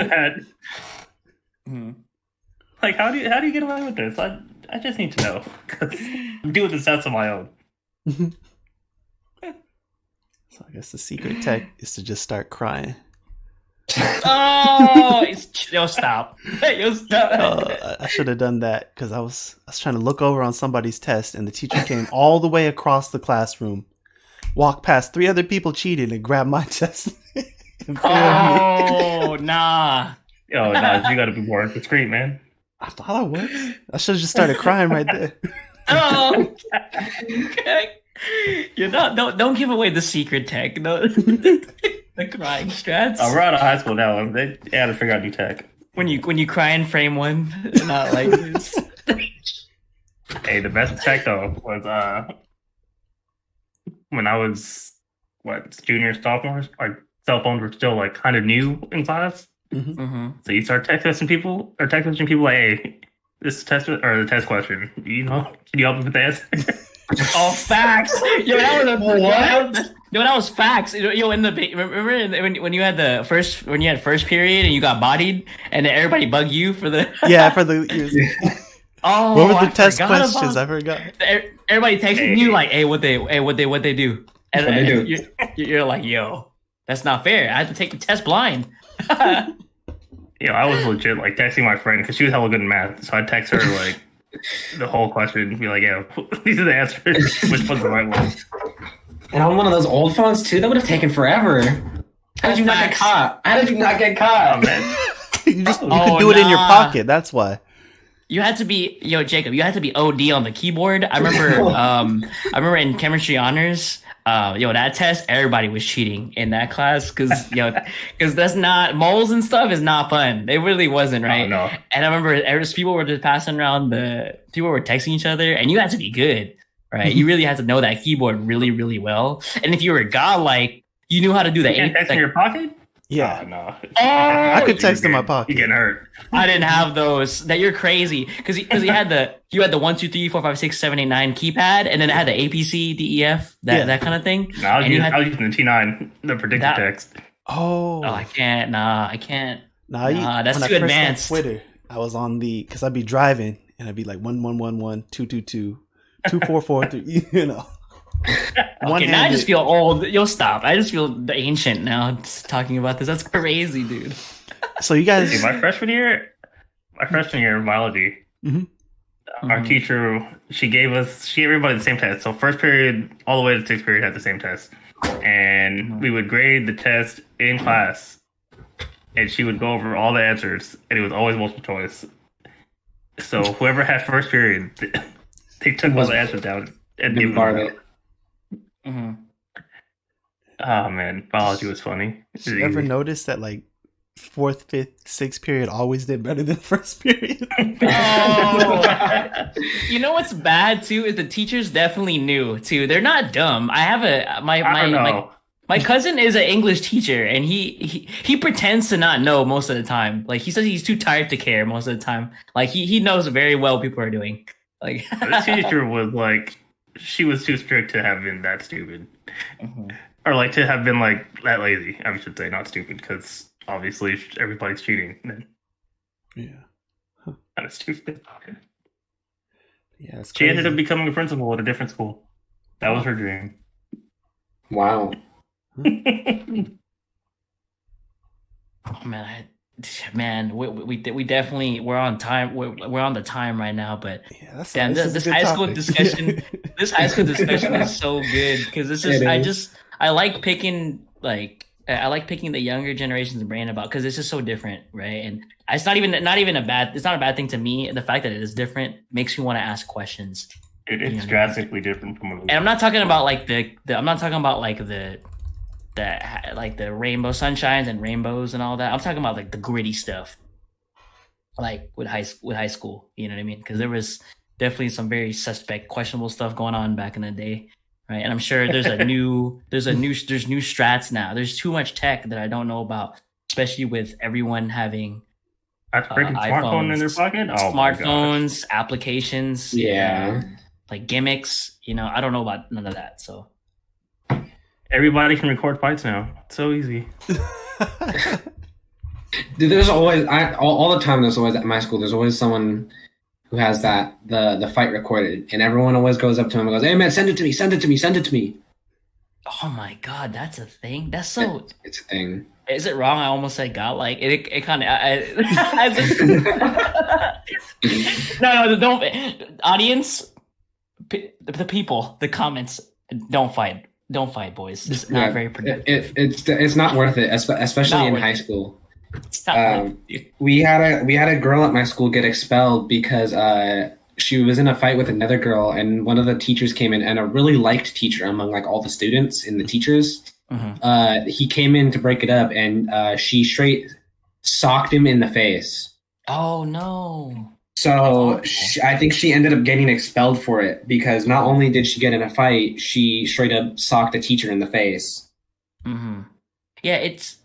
D: Like, how do you get away with this? I just need to know because I'm doing this out on my own.
B: So I guess the secret tech is to just start crying.
A: Yo, stop!
B: I should have done that because I was trying to look over on somebody's test, and the teacher came all the way across the classroom, walked past 3 other people cheating, and grabbed my test.
A: Nah!
D: Yo, nah, you got to be more discreet, man.
B: I thought I was. I should have just started crying right there.
A: Okay. Don't give away the secret tech. No, the crying strats.
D: We're out of high school now. They had to figure out new tech.
A: When you cry in frame 1, not like this.
D: Hey, the best tech though was when I was junior, sophomores. Like cell phones were still like kind of new in class. So you start text messaging people like, hey, this test or the test question. Can you help me with the answer?
A: Oh, facts. Yo, that was what? Yo, that was facts. Yo, remember when you had first period and you got bodied and then everybody bugged you for the
B: for the.
A: Oh,
B: what were the
A: I
B: test
A: forgot
B: questions? I forgot.
A: Everybody texting you like, "Hey, what they do?" And
C: What they do?
A: You're like, "Yo, that's not fair. I had to take the test blind."
D: Yo, I was legit like texting my friend because she was hella good in math. So I'd text her like the whole question and be like, "Yo, these are the answers. Which one's the right one?"
C: And on one of those old phones too, that would have taken forever. How did you not get caught? How did you not get caught?
D: Oh man,
B: You could do it in your pocket. That's why.
A: You had to be, Jacob. You had to be OD on the keyboard. I remember in chemistry honors, that test, everybody was cheating in that class because that's not moles and stuff is not fun. It really wasn't, right?
D: Oh, no.
A: And I remember people were just passing around people were texting each other, and you had to be good, right? You really had to know that keyboard really, really well. And if you were godlike, you knew how to do that.
D: You can't text in your pocket.
B: Yeah,
D: Oh, no.
B: I could text in my pocket.
D: You getting hurt?
A: I didn't have those. That you're crazy because you had the 1 2 3 4 5 6 7 8 9 keypad, and then it had the APC DEF that kind of thing.
D: No, I was using the T9, the predictive text.
B: Oh,
A: I can't. Nah, that's
B: when
A: too
B: I first
A: advanced.
B: had Twitter, I was on because I'd be driving and I'd be like 1111 222 2443. You know.
A: Okay, now I just feel old. You'll stop. I just feel ancient now talking about this. That's crazy, dude.
B: So you guys,
D: See, my freshman year in biology, our teacher, she gave everybody the same test. So first period all the way to sixth period had the same test, and we would grade the test in class, and she would go over all the answers, and it was always multiple choice. So whoever had first period, they took all the answers down and gave them it.
A: Mm-hmm.
D: Oh man, biology was funny.
B: did you ever notice that like fourth, fifth, sixth period always did better than first period?
A: Oh. You know what's bad too is the teachers definitely knew too. They're not dumb. I have my cousin is an English teacher, and he pretends to not know most of the time. Like he says he's too tired to care most of the time. Like he knows very well what people are doing. Like
D: the teacher was like, she was too strict to have been that stupid, or like to have been like that lazy. I should say, not stupid, because obviously everybody's cheating.
B: Yeah,
D: Kind of stupid.
B: Yeah, it's
D: She
B: crazy.
D: ended up becoming a principal at a different school. That was her dream.
C: Wow.
A: oh man, we definitely we're on time. We're on the time right now, but
B: Yeah, that's
A: damn,
B: this is
A: this
B: a good
A: high school
B: topic.
A: discussion, is so good because this is I like picking the younger generation's brain about because it's just so different, right? And it's not even a bad thing to me. The fact that it is different makes me want to ask questions.
D: It's drastically different from.
A: And I'm not talking about like I'm not talking about like the rainbow sunshines and rainbows and all that. I'm talking about like the gritty stuff, like with high school. You know what I mean? Because there was definitely some very suspect, questionable stuff going on back in the day, right? And I'm sure there's new strats now. There's too much tech that I don't know about, especially with everyone having
D: a freaking smartphone in their pocket. Oh,
A: smartphones, applications,
C: Yeah.
A: like gimmicks. I don't know about none of that. So.
D: Everybody can record fights now. It's so easy.
C: Dude, there's always all the time. There's always at my school. There's always someone who has the fight recorded, and everyone always goes up to him and goes, "Hey man, send it to me, send it to me, send it to me."
A: Oh my god, that's a thing. That's so.
C: It's a thing.
A: Is it wrong? I almost said God. Like it kind of. No, don't. Audience, the people, the comments. Don't fight. Don't fight, boys. It's not very productive.
C: It's not worth it, especially
A: Not
C: in
A: worth
C: high
A: it.
C: school.
A: It's not worth it.
C: We had a girl at my school get expelled because she was in a fight with another girl, and one of the teachers came in, and a really liked teacher among like all the students and the teachers. He came in to break it up, and she straight socked him in the face.
A: Oh no.
C: So I think she ended up getting expelled for it because not only did she get in a fight, she straight up socked a teacher in the face.
A: Yeah, it's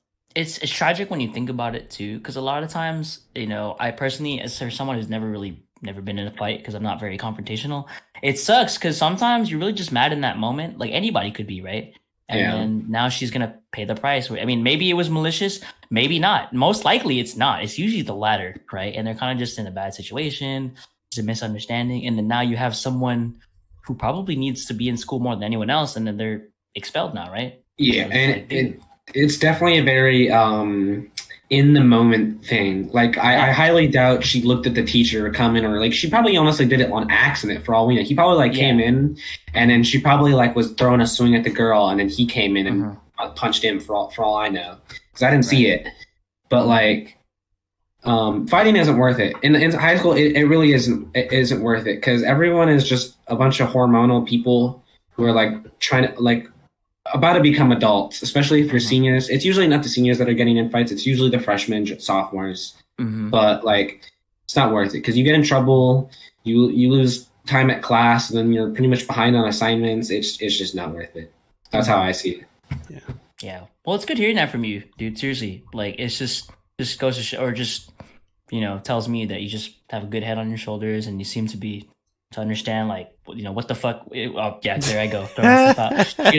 A: tragic when you think about it too, because a lot of times, I personally, as someone who's never really never been in a fight because I'm not very confrontational. It sucks because sometimes you're really just mad in that moment. Like anybody could be, right? And then now she's gonna pay the price. I mean, maybe it was malicious, maybe not. Most likely, it's not. It's usually the latter, right? And they're kind of just in a bad situation, it's a misunderstanding, and then now you have someone who probably needs to be in school more than anyone else, and then they're expelled now, right?
C: Yeah,
A: So
C: and
A: like,
C: it's definitely a very in the moment thing. Like I highly doubt she looked at the teacher come in, or like she probably honestly did it on accident for all we know. He probably like came in, and then she probably like was throwing a swing at the girl, and then he came in and punched him for all I know, because I didn't see it. But like fighting isn't worth it in high school. It really isn't worth it, because everyone is just a bunch of hormonal people who are like trying to like about to become adults, especially if you're seniors. It's usually not the seniors that are getting in fights. It's usually the freshmen, sophomores. But like, it's not worth it, because you get in trouble, you lose time at class, and then you're pretty much behind on assignments. It's just not worth it. That's how I see it.
A: Yeah. Well, it's good hearing that from you, dude. Seriously, like it's just goes to show, or just tells me that you just have a good head on your shoulders, and you seem to understand, like, what the fuck. Oh, yeah, there I go, throwing stuff out.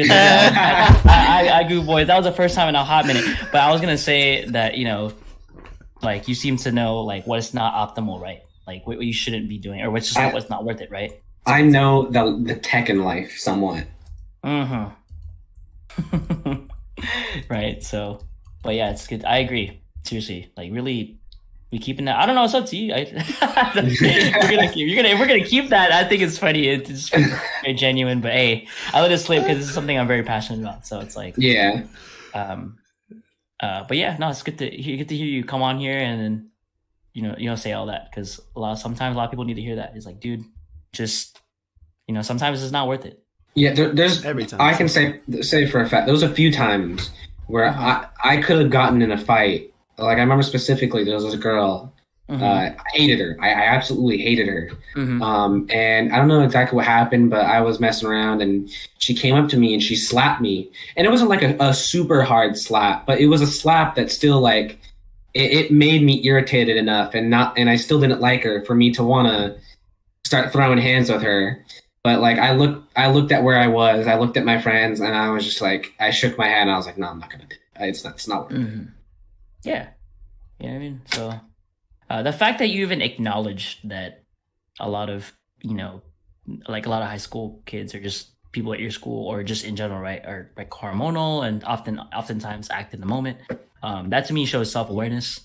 A: I grew, boys. That was the first time in a hot minute. But I was gonna say that like you seem to know like what is not optimal, right? Like what you shouldn't be doing, or what's not worth it, right?
C: I know the tech in life somewhat.
A: Right. So, but yeah, it's good. I agree. Seriously, like really. We keeping that? I don't know. It's up to you. We're gonna keep that. I think it's funny. It's very genuine. But hey, I let it slip because this is something I'm very passionate about. So it's like,
C: yeah.
A: But yeah, no, it's good to hear you come on here and then you don't say all that, because sometimes a lot of people need to hear that. It's like, dude, just sometimes it's not worth it.
C: Yeah, there's every time. I can say for a fact, there was a few times where I could have gotten in a fight. Like I remember specifically, there was a girl. I hated her. I absolutely hated her. And I don't know exactly what happened, but I was messing around, and she came up to me and she slapped me. And it wasn't like a super hard slap, but it was a slap that still like it made me irritated enough, and I still didn't like her for me to want to start throwing hands with her. But like I looked at where I was. I looked at my friends, and I was just like, I shook my head, and I was like, no, I'm not gonna do it. It's not worth it.
A: Yeah. You know what I mean? So the fact that you even acknowledged that a lot of, like a lot of high school kids or just people at your school or just in general, right, are like hormonal and oftentimes act in the moment. That to me shows self-awareness.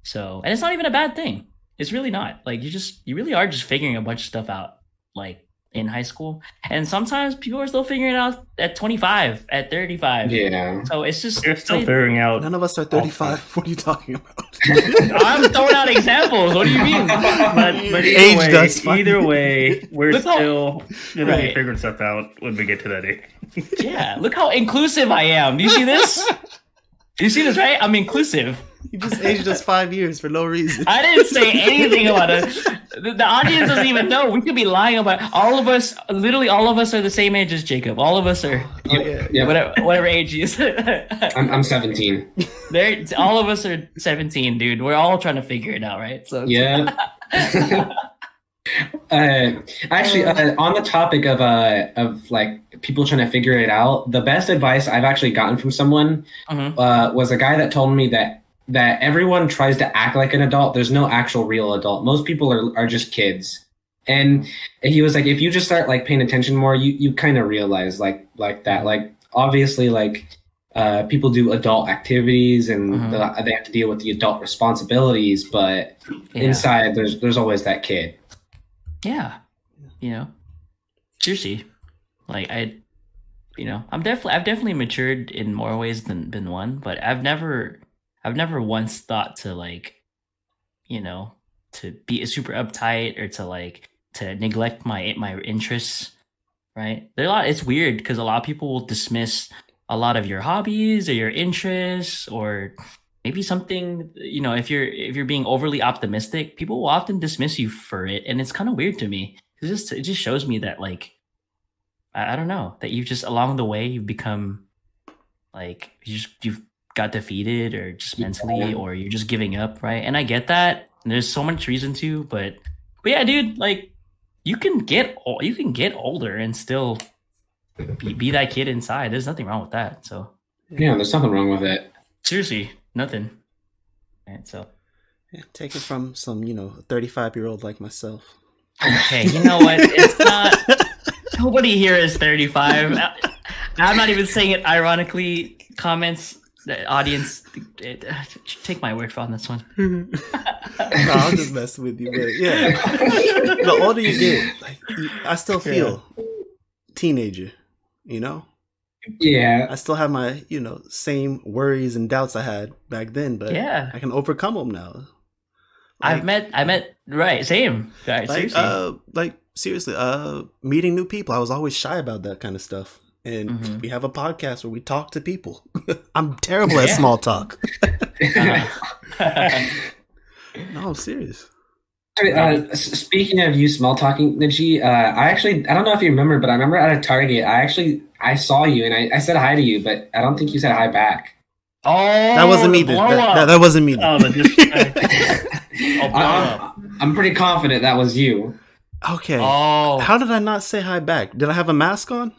A: So, and it's not even a bad thing. It's really not. Like you really are just figuring a bunch of stuff out, like in high school, and sometimes people are still figuring it out at 25, at 35.
C: Yeah.
A: So it's just
D: they're still figuring out.
B: None of us are 35. What are you talking about?
A: I'm throwing out examples. What do you mean?
D: But either way, we're still gonna be figuring stuff out when we get to that age.
A: Yeah. Look how inclusive I am. Do you see this? Do you see this, right? I'm inclusive.
B: You just aged us 5 years for no reason.
A: I didn't say anything about it. The audience doesn't even know. We could be lying about it. All of us, literally all of us are the same age as Jacob. All of us are whatever age he is.
C: I'm 17.
A: All of us are 17, dude. We're all trying to figure it out, right? So
C: yeah. Actually, on the topic of like people trying to figure it out, the best advice I've actually gotten from someone was a guy that told me that everyone tries to act like an adult. There's no actual real adult. Most people are just kids. And he was like, if you just start like paying attention more, you kind of realize like that. Like obviously, like people do adult activities and they have to deal with the adult responsibilities, but inside there's always that kid.
A: Yeah, seriously, like I've definitely matured in more ways than one, but I've never once thought to like, to be super uptight or to neglect my interests, right? It's weird because a lot of people will dismiss a lot of your hobbies or your interests, or maybe something, if you're being overly optimistic, people will often dismiss you for it, and it's kind of weird to me. It just shows me that like I don't know, that you've just along the way you've become like you've got defeated or just mentally, or you're just giving up, right? And I get that. And there's so much reason to, but But yeah, dude, like you can get older and still be that kid inside. There's nothing wrong with that. So
C: Yeah, there's nothing wrong with it.
A: seriously, nothing. And so
B: Yeah, take it from some 35-year-old like myself.
A: okay, you know what? It's not. Nobody here is 35. I'm not even saying it ironically. Comments, the audience, take my word for on this one.
B: No, I'm just messing with you, but yeah. The older you get, like, I still feel teenager,
C: Yeah.
B: I still have my, same worries and doubts I had back then, but
A: Yeah.
B: I can overcome them now.
A: I met right, same. Guys,
B: Seriously, meeting new people. I was always shy about that kind of stuff. And we have a podcast where we talk to people. I'm terrible at small talk. No, I'm serious.
C: Speaking of you small talking, Niji, I don't know if you remember, but I remember at a Target, I saw you and I said hi to you, but I don't think you said hi back.
A: Oh,
B: that wasn't me. That wasn't me.
A: Oh,
C: I'm pretty confident that was you.
B: Okay.
A: Oh,
B: how did I not say hi back? Did I have a mask on?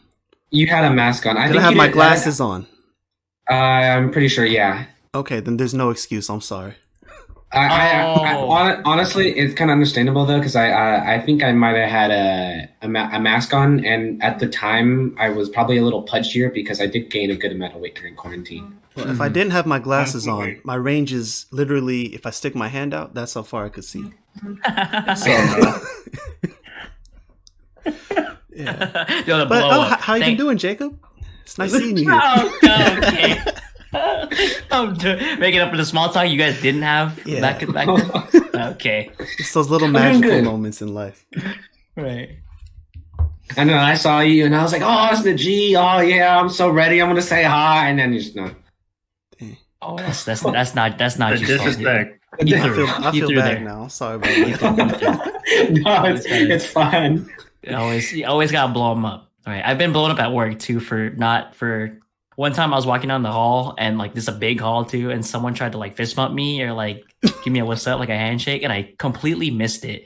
C: You had a mask on.
B: Did I have my glasses on?
C: I'm pretty sure, yeah.
B: Okay, then there's no excuse. I'm sorry.
C: Honestly, it's kind of understandable though, because I think I might have had a mask on, and at the time I was probably a little pudgier because I did gain a good amount of weight during quarantine.
B: Well, if I didn't have my glasses on, my range is literally, if I stick my hand out, that's how far I could see. So, yeah. But how you been doing, Jacob? It's nice seeing you here.
A: Okay. I'm making up for the small talk you guys didn't have back then. Okay.
B: It's those little magical moments in life.
A: Right.
C: I know. I saw you and I was like, "Oh, it's the G. Oh yeah, I'm so ready. I'm gonna say hi." And then you just know.
A: Oh, that's not
D: The disrespect.
B: I feel bad now. Sorry about that.
C: No, it's fine.
A: You always gotta blow them up. All right. I've been blown up at work too for one time I was walking down the hall and like this is a big hall too, and someone tried to like fist bump me or like give me a what's up, like a handshake, and I completely missed it.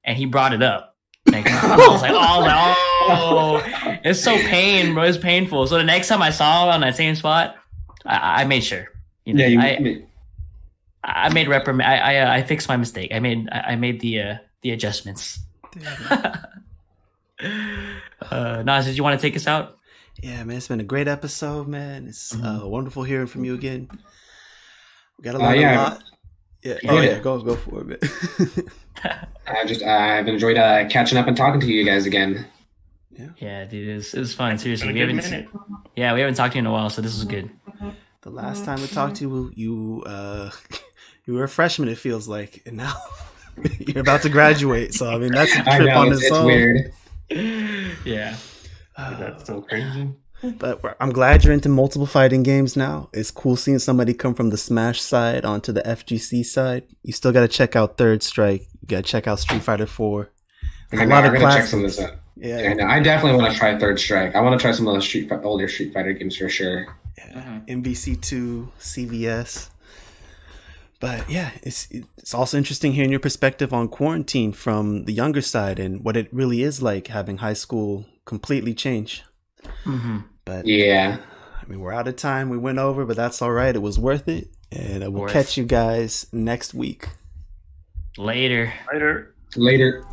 A: And he brought it up. Like, I was like, oh, it's so pain, bro. It's painful. So the next time I saw him on that same spot, I made sure. I made reprimand. I fixed my mistake. I made the adjustments. Nas, did you want to take us out?
B: Yeah, man, it's been a great episode, man. It's wonderful hearing from you again. We got to learn a lot. Yeah, go for it, man.
C: I've enjoyed catching up and talking to you guys again.
A: Yeah, dude, it was fun. Seriously, we haven't talked to you in a while, so this is good.
B: The last time we talked to you, you were a freshman. It feels like, and now you're about to graduate. So I mean, that's a trip on its own.
C: Weird.
A: Yeah,
D: that's so crazy.
B: But I'm glad you're into multiple fighting games now. It's cool seeing somebody come from the Smash side onto the FGC side. You still got to check out Third Strike. You got to check out Street Fighter 4.
C: I gotta check some of this out. Yeah, no, I definitely want to try Third Strike. I want to try some of those older Street Fighter games for sure.
B: Yeah, MVC2, CVS. But yeah, it's also interesting hearing your perspective on quarantine from the younger side and what it really is like having high school completely change.
A: Mm-hmm.
B: But
C: yeah,
B: I mean, we're out of time. We went over, but that's all right. It was worth it. And we'll catch you guys next week.
A: Later.
C: Later.